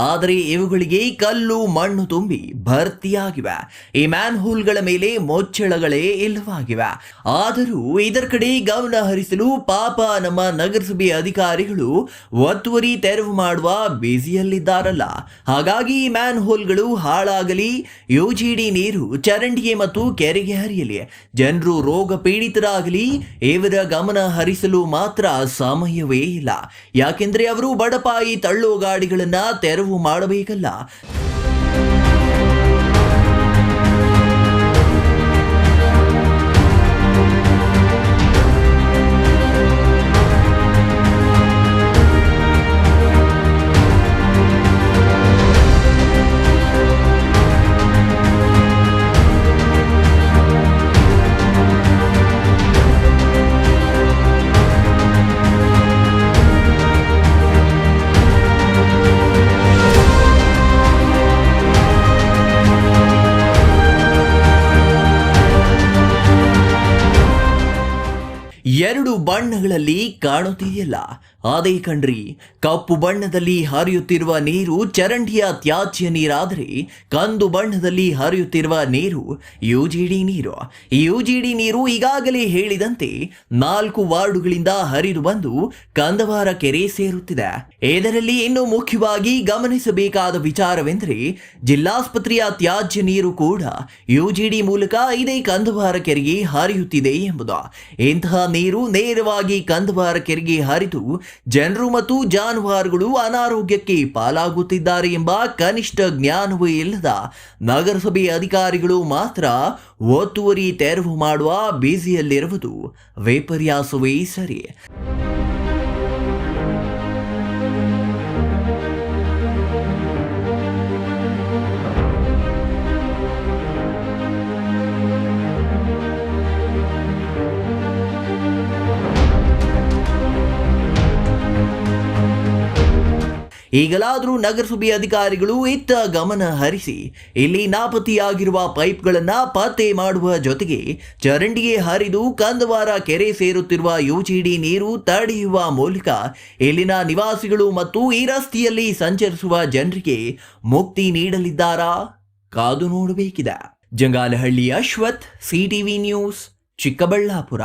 ಆದರೆ ಇವುಗಳಿಗೆ ಕಲ್ಲು ಮಣ್ಣು ತುಂಬಿ ಭರ್ತಿಯಾಗಿವೆ. ಈ ಮ್ಯಾನ್ ಹೋಲ್ಗಳ ಮೇಲೆ ಮುಚ್ಚಳಗಳೇ ಇಲ್ಲವಾಗಿವೆ. ಆದರೂ ಇದರ ಕಡೆ ಗಮನ ಹರಿಸಲು ಪಾಪ ನಮ್ಮ ನಗರಸಭೆ ಅಧಿಕಾರಿಗಳು ಒತ್ತುವರಿ ತೆರವು ಮಾಡುವ ಬ್ಯುಸಿಯಲ್ಲಿದ್ದಾರಲ್ಲ. ಹಾಗಾಗಿ ಈ ಮ್ಯಾನ್ ಹೋಲ್ಗಳು ಹಾಳಾಗಲಿ, UGD ನೀರು ಚರಂಡಿಗೆ ಮತ್ತು ಕೆರೆಗೆ ಹರಿಯಲಿ. ಜನರು ರೋಗ ಪೀಡಿತರಾಗಲಿ, ಇವರ ಗಮನ ಹರಿಸಲು ಮಾತ್ರ ಸಮಯವೇ ಇಲ್ಲ. ಯಾಕೆಂದ್ರೆ ಅವರು ಬಡಪಾಯಿ ತಳ್ಳೋ ಗಾಡಿಗಳನ್ನ ತೆರವು ಮಾಡಬೇಕಲ್ಲ. ಎರಡು ಬಣ್ಣಗಳಲ್ಲಿ ಕಾಣುತ್ತಿದೆಯಲ್ಲ, ಅದೇ ಕಣ್ರಿ. ಕಪ್ಪು ಬಣ್ಣದಲ್ಲಿ ಹರಿಯುತ್ತಿರುವ ನೀರು ಚರಂಡಿಯ ತ್ಯಾಜ್ಯ ನೀರಾದರೆ ಕಂದು ಬಣ್ಣದಲ್ಲಿ ಹರಿಯುತ್ತಿರುವ ನೀರು ಯುಜಿಡಿ ನೀರು. ಈ ಯುಜಿಡಿ ನೀರು ಈಗಾಗಲೇ ಹೇಳಿದಂತೆ 4 ವಾರ್ಡುಗಳಿಂದ ಹರಿದು ಬಂದು ಕಂದವಾರ ಕೆರೆ ಸೇರುತ್ತಿದೆ. ಇದರಲ್ಲಿ ಇನ್ನು ಮುಖ್ಯವಾಗಿ ಗಮನಿಸಬೇಕಾದ ವಿಚಾರವೆಂದರೆ ಜಿಲ್ಲಾಸ್ಪತ್ರೆಯ ತ್ಯಾಜ್ಯ ನೀರು ಕೂಡ ಯುಜಿಡಿ ಮೂಲಕ ಇದೇ ಕಂದವಾರ ಕೆರೆಗೆ ಹರಿಯುತ್ತಿದೆ ಎಂಬುದು. ಇಂತಹ ನೀರು ನೇರವಾಗಿ ಕಂದವಾರ ಕೆರೆಗೆ ಹರಿದು ಜನರು ಮತ್ತು ಜಾನುವಾರುಗಳು ಅನಾರೋಗ್ಯಕ್ಕೆ ಪಾಲಾಗುತ್ತಿದ್ದಾರೆ ಎಂಬ ಕನಿಷ್ಠ ಜ್ಞಾನವೂ ಇಲ್ಲದ ನಗರಸಭೆ ಅಧಿಕಾರಿಗಳು ಮಾತ್ರ ಒತ್ತುವರಿ ತೆರವು ಮಾಡುವ ಬ್ಯುಸಿಯಲ್ಲಿರುವುದು ವಿಪರ್ಯಾಸವೇ ಸರಿ. ಈಗಲಾದರೂ ನಗರಸಭೆ ಅಧಿಕಾರಿಗಳು ಇತ್ತ ಗಮನ ಹರಿಸಿ ಇಲ್ಲಿ ನಾಪತ್ತೆಯಾಗಿರುವ ಪೈಪ್ಗಳನ್ನು ಪತ್ತೆ ಮಾಡುವ ಜೊತೆಗೆ ಚರಂಡಿಗೆ ಹರಿದು ಕಂದವಾರ ಕೆರೆ ಸೇರುತ್ತಿರುವ ಯುಜಿಡಿ ನೀರು ತಡೆಯುವ ಮೂಲಕ ಇಲ್ಲಿನ ನಿವಾಸಿಗಳು ಮತ್ತು ಈ ರಸ್ತೆಯಲ್ಲಿ ಸಂಚರಿಸುವ ಜನರಿಗೆ ಮುಕ್ತಿ ನೀಡಲಿದ್ದಾರಾ? ಕಾದು ನೋಡಬೇಕಿದೆ. Jangalahalli Ashwath, CTV news, Chikkaballapur.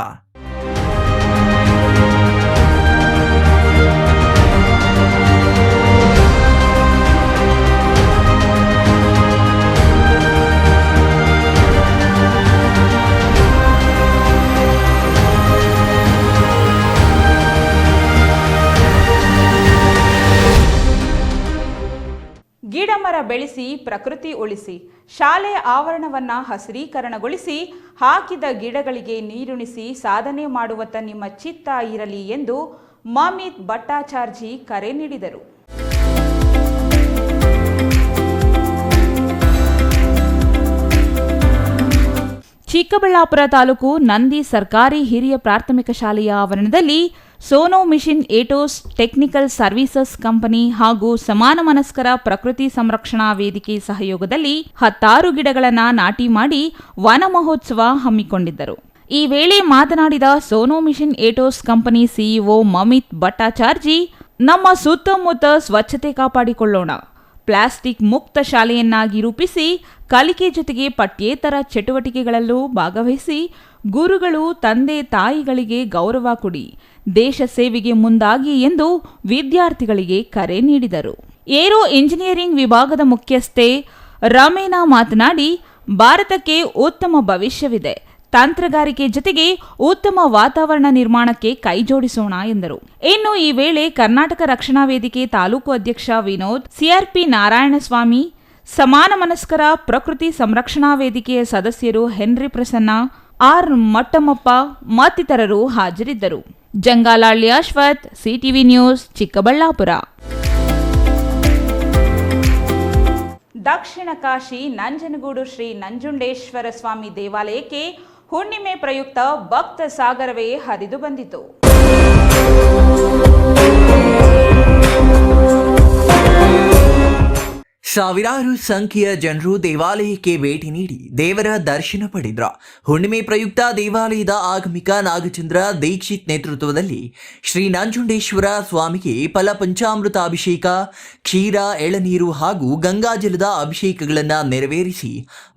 ಗಿಡಮರ ಬೆಳೆಸಿ ಪ್ರಕೃತಿ ಉಳಿಸಿ, ಶಾಲೆ ಆವರಣವನ್ನ ಹಸಿರೀಕರಣಗೊಳಿಸಿ, ಹಾಕಿದ ಗಿಡಗಳಿಗೆ ನೀರುಣಿಸಿ ಸಾಧನೆ ಮಾಡುವತ್ತ ನಿಮ್ಮ ಚಿತ್ತ ಇರಲಿ ಎಂದು ಮಮಿತ್ ಭಟ್ಟಾಚಾರ್ಜಿ ಕರೆ ನೀಡಿದರು. ಚಿಕ್ಕಬಳ್ಳಾಪುರ ತಾಲೂಕು ನಂದಿ ಸರ್ಕಾರಿ ಹಿರಿಯ ಪ್ರಾಥಮಿಕ ಶಾಲೆಯ ಆವರಣದಲ್ಲಿ ಸೋನೋ ಮಿಷನ್ ಏಟೋಸ್ ಟೆಕ್ನಿಕಲ್ ಸರ್ವಿಸಸ್ ಕಂಪನಿ ಹಾಗೂ ಸಮಾನ ಮನಸ್ಕರ ಪ್ರಕೃತಿ ಸಂರಕ್ಷಣಾ ವೇದಿಕೆ ಸಹಯೋಗದಲ್ಲಿ 16 ಗಿಡಗಳನ್ನು ನಾಟಿ ಮಾಡಿ ವನ ಮಹೋತ್ಸವ ಹಮ್ಮಿಕೊಂಡಿದ್ದರು. ಈ ವೇಳೆ ಮಾತನಾಡಿದ ಸೋನೋ mission ಏಟೋಸ್ company CEO Mamit Bhattacharjee, ನಮ್ಮ ಸುತ್ತಮುತ್ತ ಸ್ವಚ್ಛತೆ ಕಾಪಾಡಿಕೊಳ್ಳೋಣ, ಪ್ಲಾಸ್ಟಿಕ್ ಮುಕ್ತ ಶಾಲೆಯನ್ನಾಗಿ ರೂಪಿಸಿ ಕಲಿಕೆ ಜೊತೆಗೆ ಪಠ್ಯೇತರ ಚಟುವಟಿಕೆಗಳಲ್ಲೂ ಭಾಗವಹಿಸಿ ಗುರುಗಳು ತಂದೆ ತಾಯಿಗಳಿಗೆ ಗೌರವ ಕೊಡಿ, ದೇಶ ಸೇವೆಗೆ ಮುಂದಾಗಿ ಎಂದು ವಿದ್ಯಾರ್ಥಿಗಳಿಗೆ ಕರೆ ನೀಡಿದರು. ಏರೋ ಇಂಜಿನಿಯರಿಂಗ್ ವಿಭಾಗದ ಮುಖ್ಯಸ್ಥೆ ರಮೇನಾ ಮಾತನಾಡಿ, ಭಾರತಕ್ಕೆ ಉತ್ತಮ ಭವಿಷ್ಯವಿದೆ, ತಂತ್ರಗಾರಿಕೆ ಜೊತೆಗೆ ಉತ್ತಮ ವಾತಾವರಣ ನಿರ್ಮಾಣಕ್ಕೆ ಕೈಜೋಡಿಸೋಣ ಎಂದರು. ಇನ್ನು ಈ ವೇಳೆ ಕರ್ನಾಟಕ ರಕ್ಷಣಾ ವೇದಿಕೆ ತಾಲೂಕು ಅಧ್ಯಕ್ಷ ವಿನೋದ್, ಸಿಆರ್ಪಿ ನಾರಾಯಣಸ್ವಾಮಿ, ಸಮಾನ ಮನಸ್ಕರ ಪ್ರಕೃತಿ ಸಂರಕ್ಷಣಾ ವೇದಿಕೆಯ ಸದಸ್ಯರು ಹೆನ್ರಿ ಪ್ರಸನ್ನ, ಆರ್ ಮಟ್ಟಮಪ್ಪ ಮತ್ತಿತರರು ಹಾಜರಿದ್ದರು. Jangalahalli Ashwath, CTV news, Chikkaballapur. ದಕ್ಷಿಣ ಕಾಶಿ ನಂಜನಗೂಡು ಶ್ರೀ ನಂಜುಂಡೇಶ್ವರ ಸ್ವಾಮಿ ದೇವಾಲಯಕ್ಕೆ ಹುಣ್ಣಿಮೆ ಪ್ರಯುಕ್ತ ಭಕ್ತ ಸಾಗರವೇ ಹರಿದು ಬಂದಿತು. ಸಾವಿರಾರು ಸಂಖ್ಯೆಯ ಜನರು ದೇವಾಲಯಕ್ಕೆ ಭೇಟಿ ನೀಡಿ ದೇವರ ದರ್ಶನ ಪಡೆದ್ರ. ಹುಣ್ಣಿಮೆ ಪ್ರಯುಕ್ತ ದೇವಾಲಯದ ಆಗಮಿಕ ನಾಗಚಂದ್ರ ದೀಕ್ಷಿತ್ ನೇತೃತ್ವದಲ್ಲಿ ಶ್ರೀ ನಂಜುಂಡೇಶ್ವರ ಸ್ವಾಮಿಗೆ ಫಲಪಂಚಾಮೃತ ಅಭಿಷೇಕ, ಕ್ಷೀರ, ಎಳನೀರು ಹಾಗೂ ಗಂಗಾಜಲದ ಅಭಿಷೇಕಗಳನ್ನು ನೆರವೇರಿಸಿ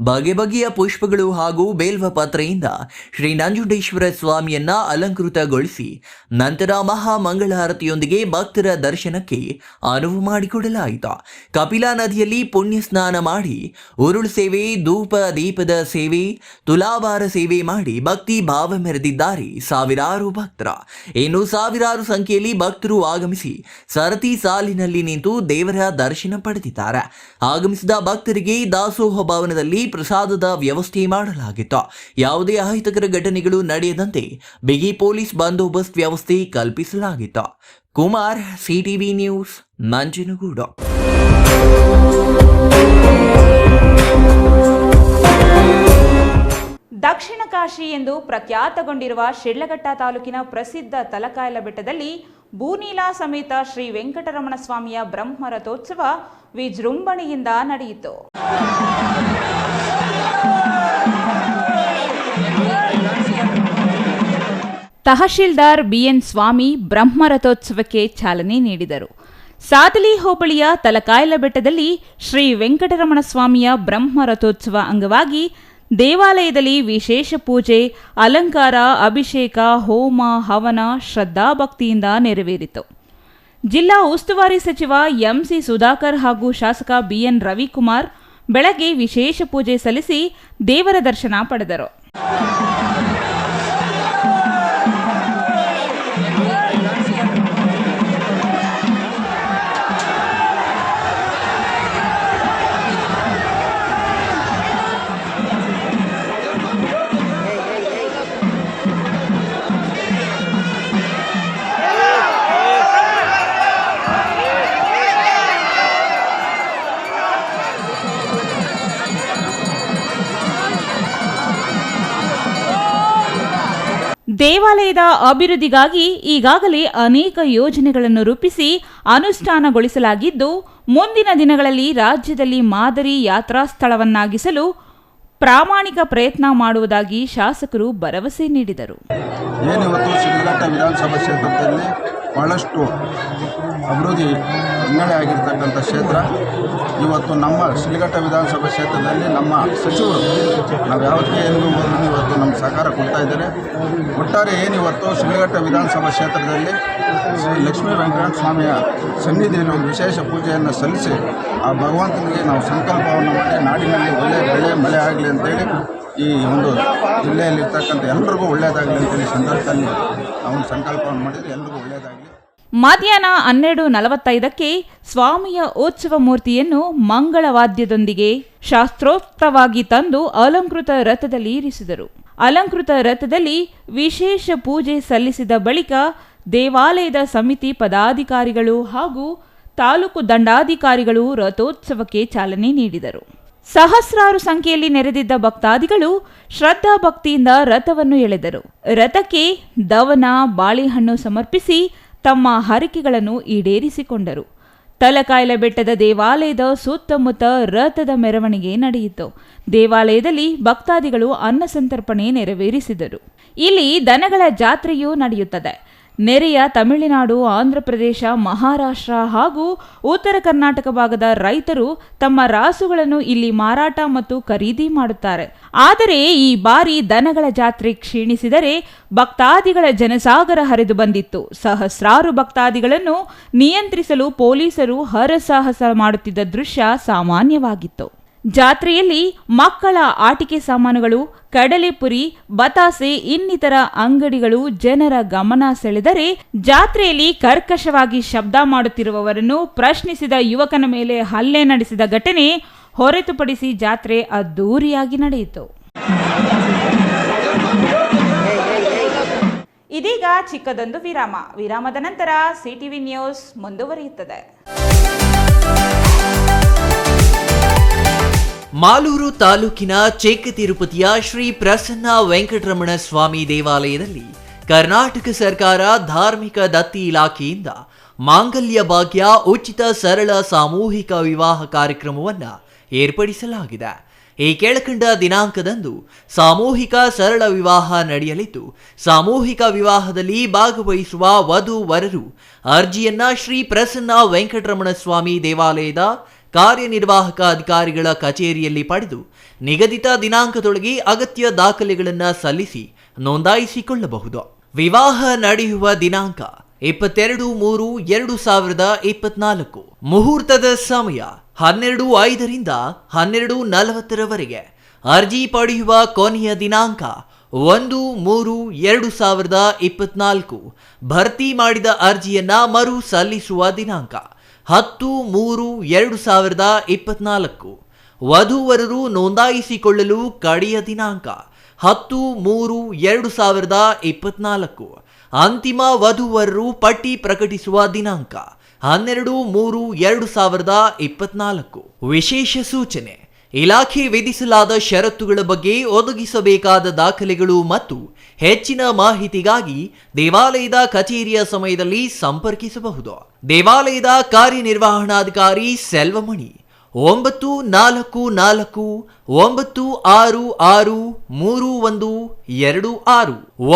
ಬಗೆ ಬಗೆಯ ಪುಷ್ಪಗಳು ಹಾಗೂ ಬೇಲ್ವ ಪತ್ರೆಯಿಂದ ಶ್ರೀ ನಂಜುಂಡೇಶ್ವರ ಸ್ವಾಮಿಯನ್ನ ಅಲಂಕೃತಗೊಳಿಸಿ ನಂತರ ಮಹಾ ಮಂಗಳಾರತಿಯೊಂದಿಗೆ ಭಕ್ತರ ದರ್ಶನಕ್ಕೆ ಅನುವು ಮಾಡಿಕೊಡಲಾಯಿತು. ಕಪಿಲಾ ನದಿಯಲ್ಲಿ ನದಿಯಲ್ಲಿ ಪುಣ್ಯ ಸ್ನಾನ ಮಾಡಿ ಉರುಳು ಸೇವೆ, ಧೂಪ ದೀಪದ ಸೇವೆ, ತುಲಾಭಾರ ಸೇವೆ ಮಾಡಿ ಭಕ್ತಿ ಭಾವ ಮೆರೆದಿದ್ದಾರೆ ಸಾವಿರಾರು ಭಕ್ತರ. ಇನ್ನು ಸಾವಿರಾರು ಸಂಖ್ಯೆಯಲ್ಲಿ ಭಕ್ತರು ಆಗಮಿಸಿ ಸರತಿ ಸಾಲಿನಲ್ಲಿ ನಿಂತು ದೇವರ ದರ್ಶನ ಪಡೆದಿದ್ದಾರೆ. ಆಗಮಿಸಿದ ಭಕ್ತರಿಗೆ ದಾಸೋಹ ಭವನದಲ್ಲಿ ಪ್ರಸಾದದ ವ್ಯವಸ್ಥೆ ಮಾಡಲಾಗಿತ್ತು. ಯಾವುದೇ ಅಹಿತಕರ ಘಟನೆಗಳು ನಡೆಯದಂತೆ ಬಿಗಿ ಪೊಲೀಸ್ ಬಂದೋಬಸ್ತ್ ವ್ಯವಸ್ಥೆ ಕಲ್ಪಿಸಲಾಗಿತ್ತು. Kumar, CTV news, Nanjangud. ದಕ್ಷಿಣ ಕಾಶಿ ಎಂದು ಪ್ರಖ್ಯಾತಗೊಂಡಿರುವ ಶಿಡ್ಲಘಟ್ಟ ತಾಲೂಕಿನ ಪ್ರಸಿದ್ಧ ತಲಕಾಯಲ ಬೆಟ್ಟದಲ್ಲಿ ಭೂನೀಲಾ ಸಮೇತ ಶ್ರೀ ವೆಂಕಟರಮಣ ಸ್ವಾಮಿಯ ಬ್ರಹ್ಮರಥೋತ್ಸವ ವಿಜೃಂಭಣೆಯಿಂದ ನಡೆಯಿತು. ತಹಶೀಲ್ದಾರ್ ಬಿಎನ್ ಸ್ವಾಮಿ ಬ್ರಹ್ಮರಥೋತ್ಸವಕ್ಕೆ ಚಾಲನೆ ನೀಡಿದರು. ಸಾದಲಿ ಹೋಬಳಿಯ ತಲಕಾಯಲ ಬೆಟ್ಟದಲ್ಲಿ ಶ್ರೀ ವೆಂಕಟರಮಣ ಸ್ವಾಮಿಯ ಬ್ರಹ್ಮರಥೋತ್ಸವ ಅಂಗವಾಗಿ ದೇವಾಲಯದಲ್ಲಿ ವಿಶೇಷ ಪೂಜೆ, ಅಲಂಕಾರ, ಅಭಿಷೇಕ, ಹೋಮ, ಹವನ ಶ್ರದ್ಧಾಭಕ್ತಿಯಿಂದ ನೆರವೇರಿತು. ಜಿಲ್ಲಾ ಉಸ್ತುವಾರಿ ಸಚಿವ ಎಂಸಿ ಸುಧಾಕರ್ ಹಾಗೂ ಶಾಸಕ ಬಿಎನ್ ರವಿಕುಮಾರ್ ಬೆಳಗ್ಗೆ ವಿಶೇಷ ಪೂಜೆ ಸಲ್ಲಿಸಿ ದೇವರ ದರ್ಶನ ಪಡೆದರು. ದೇವಾಲಯದ ಅಭಿವೃದ್ಧಿಗಾಗಿ ಈಗಾಗಲೇ ಅನೇಕ ಯೋಜನೆಗಳನ್ನು ರೂಪಿಸಿ ಅನುಷ್ಠಾನಗೊಳಿಸಲಾಗಿದ್ದು, ಮುಂದಿನ ದಿನಗಳಲ್ಲಿ ರಾಜ್ಯದಲ್ಲಿ ಮಾದರಿ ಯಾತ್ರಾ ಸ್ಥಳವನ್ನಾಗಿಸಲು ಪ್ರಾಮಾಣಿಕ ಪ್ರಯತ್ನ ಮಾಡುವುದಾಗಿ ಶಾಸಕರು ಭರವಸೆ ನೀಡಿದರು. ಏನಿವತ್ತು ಶಿಡ್ಲಘಟ್ಟ ವಿಧಾನಸಭಾ ಕ್ಷೇತ್ರದಲ್ಲಿ ಬಹಳಷ್ಟು ಅಭಿವೃದ್ಧಿ ಹಿನ್ನಡೆ ಆಗಿರ್ತಕ್ಕಂಥ ಕ್ಷೇತ್ರ. ಇವತ್ತು ನಮ್ಮ ಶಿಡ್ಲಘಟ್ಟ ವಿಧಾನಸಭಾ ಕ್ಷೇತ್ರದಲ್ಲಿ ನಮ್ಮ ಸಚಿವರು ನಾವು ಯಾವತ್ತಿಗೆ ಏನಿಗೂ ಮೊದಲು ಇವತ್ತು ನಮ್ಮ ಸಹಕಾರ ಕೊಡ್ತಾ ಇದ್ದಾರೆ. ಒಟ್ಟಾರೆ ಏನಿವತ್ತು ಶಿಡ್ಲಘಟ್ಟ ವಿಧಾನಸಭಾ ಕ್ಷೇತ್ರದಲ್ಲಿ ಶ್ರೀ ಲಕ್ಷ್ಮೀ ವೆಂಕಟರಮಣ ಸ್ವಾಮಿಯ ಸನ್ನಿಧಿಯಲ್ಲಿ ಒಂದು ವಿಶೇಷ ಪೂಜೆಯನ್ನು ಸಲ್ಲಿಸಿ ಆ ಭಗವಂತನಿಗೆ ನಾವು ಸಂಕಲ್ಪವನ್ನು ಮಾಡಿ ನಾಡಿನಲ್ಲಿ ಒಳ್ಳೆಯ ಬೆಳೆ ಮಳೆ ಆಗಲಿ ಅಂತೇಳಿ ಈ ಒಂದು ಜಿಲ್ಲೆಯಲ್ಲಿರ್ತಕ್ಕಂಥ ಎಲ್ಲರಿಗೂ ಒಳ್ಳೆಯದಾಗಲಿ ಅಂತೇಳಿ ಸಂದರ್ಭದಲ್ಲಿ ನಾವು ಸಂಕಲ್ಪವನ್ನು ಮಾಡಿದರೆ ಎಲ್ಲರಿಗೂ ಒಳ್ಳೆಯದಾಗಲಿ. ಮಧ್ಯಾಹ್ನ 12:45ಕ್ಕೆ ಸ್ವಾಮಿಯ ಉತ್ಸವ ಮೂರ್ತಿಯನ್ನು ಮಂಗಳವಾದ್ಯದೊಂದಿಗೆ ಶಾಸ್ತ್ರೋಕ್ತವಾಗಿ ತಂದು ಅಲಂಕೃತ ರಥದಲ್ಲಿ ಇರಿಸಿದರು. ಅಲಂಕೃತ ರಥದಲ್ಲಿ ವಿಶೇಷ ಪೂಜೆ ಸಲ್ಲಿಸಿದ ಬಳಿಕ ದೇವಾಲಯದ ಸಮಿತಿ ಪದಾಧಿಕಾರಿಗಳು ಹಾಗೂ ತಾಲೂಕು ದಂಡಾಧಿಕಾರಿಗಳು ರಥೋತ್ಸವಕ್ಕೆ ಚಾಲನೆ ನೀಡಿದರು. ಸಹಸ್ರಾರು ಸಂಖ್ಯೆಯಲ್ಲಿ ನೆರೆದಿದ್ದ ಭಕ್ತಾದಿಗಳು ಶ್ರದ್ಧಾಭಕ್ತಿಯಿಂದ ರಥವನ್ನು ಎಳೆದರು. ರಥಕ್ಕೆ ದವನ, ಬಾಳೆಹಣ್ಣು ಸಮರ್ಪಿಸಿ ತಮ್ಮ ಹರಕೆಗಳನ್ನು ಈಡೇರಿಸಿಕೊಂಡರು. ತಲಕಾಯಲ ಬೆಟ್ಟದ ದೇವಾಲಯದ ಸುತ್ತಮುತ್ತ ರಥದ ಮೆರವಣಿಗೆ ನಡೆಯಿತು. ದೇವಾಲಯದಲ್ಲಿ ಭಕ್ತಾದಿಗಳು ಅನ್ನ ಸಂತರ್ಪಣೆ ನೆರವೇರಿಸಿದರು. ಇಲ್ಲಿ ದನಗಳ ಜಾತ್ರೆಯೂ ನಡೆಯುತ್ತದೆ. ನೆರೆಯ ತಮಿಳುನಾಡು, ಆಂಧ್ರಪ್ರದೇಶ, ಮಹಾರಾಷ್ಟ್ರ ಹಾಗೂ ಉತ್ತರ ಕರ್ನಾಟಕ ಭಾಗದ ರೈತರು ತಮ್ಮ ರಾಸುಗಳನ್ನು ಇಲ್ಲಿ ಮಾರಾಟ ಮತ್ತು ಖರೀದಿ ಮಾಡುತ್ತಾರೆ. ಆದರೆ ಈ ಬಾರಿ ದನಗಳ ಜಾತ್ರೆ ಕ್ಷೀಣಿಸಿದರೆ ಭಕ್ತಾದಿಗಳ ಜನಸಾಗರ ಹರಿದು ಬಂದಿತ್ತು. ಸಹಸ್ರಾರು ಭಕ್ತಾದಿಗಳನ್ನು ನಿಯಂತ್ರಿಸಲು ಪೊಲೀಸರು ಹರಸಾಹಸ ಮಾಡುತ್ತಿದ್ದ ದೃಶ್ಯ ಸಾಮಾನ್ಯವಾಗಿತ್ತು. ಜಾತ್ರೆಯಲ್ಲಿ ಮಕ್ಕಳ ಆಟಿಕೆ ಸಾಮಾನುಗಳು, ಕಡಲೆಪುರಿ, ಬತಾಸೆ ಇನ್ನಿತರ ಅಂಗಡಿಗಳು ಜನರ ಗಮನ ಸೆಳೆದರೆ, ಜಾತ್ರೆಯಲ್ಲಿ ಕರ್ಕಶವಾಗಿ ಶಬ್ದ ಮಾಡುತ್ತಿರುವವರನ್ನು ಪ್ರಶ್ನಿಸಿದ ಯುವಕನ ಮೇಲೆ ಹಲ್ಲೆ ನಡೆಸಿದ ಘಟನೆ ಹೊರತುಪಡಿಸಿ ಜಾತ್ರೆ ಅದ್ದೂರಿಯಾಗಿ ನಡೆಯಿತು. ಇದೀಗ ಚಿಕ್ಕದೊಂದು ವಿರಾಮದ ನಂತರ ಸಿಟಿವಿ ನ್ಯೂಸ್ ಮುಂದುವರಿಯುತ್ತದೆ. ಮಾಲೂರು ತಾಲೂಕಿನ ಚಿಕ್ಕತಿರುಪತಿಯ ಶ್ರೀ ಪ್ರಸನ್ನ ವೆಂಕಟರಮಣ ಸ್ವಾಮಿ ದೇವಾಲಯದಲ್ಲಿ ಕರ್ನಾಟಕ ಸರ್ಕಾರ ಧಾರ್ಮಿಕ ದತ್ತಿ ಇಲಾಖೆಯಿಂದ ಮಾಂಗಲ್ಯ ಭಾಗ್ಯ ಉಚಿತ ಸರಳ ಸಾಮೂಹಿಕ ವಿವಾಹ ಕಾರ್ಯಕ್ರಮವನ್ನು ಏರ್ಪಡಿಸಲಾಗಿದೆ. ಈ ಕೆಳಕಂಡ ದಿನಾಂಕದಂದು ಸಾಮೂಹಿಕ ಸರಳ ವಿವಾಹ ನಡೆಯಲಿದ್ದು, ಸಾಮೂಹಿಕ ವಿವಾಹದಲ್ಲಿ ಭಾಗವಹಿಸುವ ವಧು ವರರು ಅರ್ಜಿಯನ್ನ ಶ್ರೀ ಪ್ರಸನ್ನ ವೆಂಕಟರಮಣ ಸ್ವಾಮಿ ದೇವಾಲಯದ ಕಾರ್ಯನಿರ್ವಾಹಕ ಅಧಿಕಾರಿಗಳ ಕಚೇರಿಯಲ್ಲಿ ಪಡೆದು ನಿಗದಿತ ದಿನಾಂಕದೊಳಗೆ ಅಗತ್ಯ ದಾಖಲೆಗಳನ್ನು ಸಲ್ಲಿಸಿ ನೋಂದಾಯಿಸಿಕೊಳ್ಳಬಹುದು. ವಿವಾಹ ನಡೆಯುವ ದಿನಾಂಕ 22/3/2024. ಮುಹೂರ್ತದ ಸಮಯ 12:05 12:40 ಅರ್ಜಿ ಪಡೆಯುವ ಕೊನೆಯ ದಿನಾಂಕ 1/3/2024. ಭರ್ತಿ ಮಾಡಿದ ಅರ್ಜಿಯನ್ನ ಮರು ಸಲ್ಲಿಸುವ ದಿನಾಂಕ 10/3/2024. ವಧುವರರು ನೋಂದಾಯಿಸಿಕೊಳ್ಳಲು ಕಡೆಯ ದಿನಾಂಕ 10/3/2024. ಅಂತಿಮ ವಧುವರರು ಪಟ್ಟಿ ಪ್ರಕಟಿಸುವ ದಿನಾಂಕ 12/3/2024. ವಿಶೇಷ ಸೂಚನೆ: ಇಲಾಖೆ ವಿಧಿಸಲಾದ ಷರತ್ತುಗಳ ಬಗ್ಗೆ ಒದಗಿಸಬೇಕಾದ ದಾಖಲೆಗಳು ಮತ್ತು ಹೆಚ್ಚಿನ ಮಾಹಿತಿಗಾಗಿ ದೇವಾಲಯದ ಕಚೇರಿಯ ಸಮಯದಲ್ಲಿ ಸಂಪರ್ಕಿಸಬಹುದು. ದೇವಾಲಯದ ಕಾರ್ಯನಿರ್ವಹಣಾಧಿಕಾರಿ Selvamani 944 966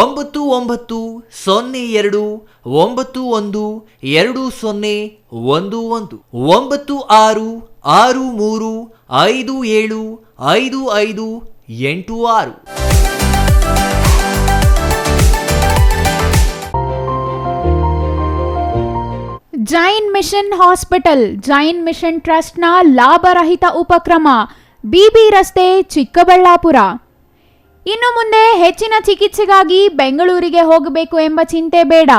3126 9902 91 2011 96 63 57 5586. Jain mission hospital, Jain mission ಟ್ರಸ್ಟ್ನ ಲಾಭರಹಿತ ಉಪಕ್ರಮ, ಬಿಬಿ ರಸ್ತೆ, ಚಿಕ್ಕಬಳ್ಳಾಪುರ. ಇನ್ನು ಮುಂದೆ ಹೆಚ್ಚಿನ ಚಿಕಿತ್ಸೆಗಾಗಿ ಬೆಂಗಳೂರಿಗೆ ಹೋಗಬೇಕು ಎಂಬ ಚಿಂತೆ ಬೇಡ.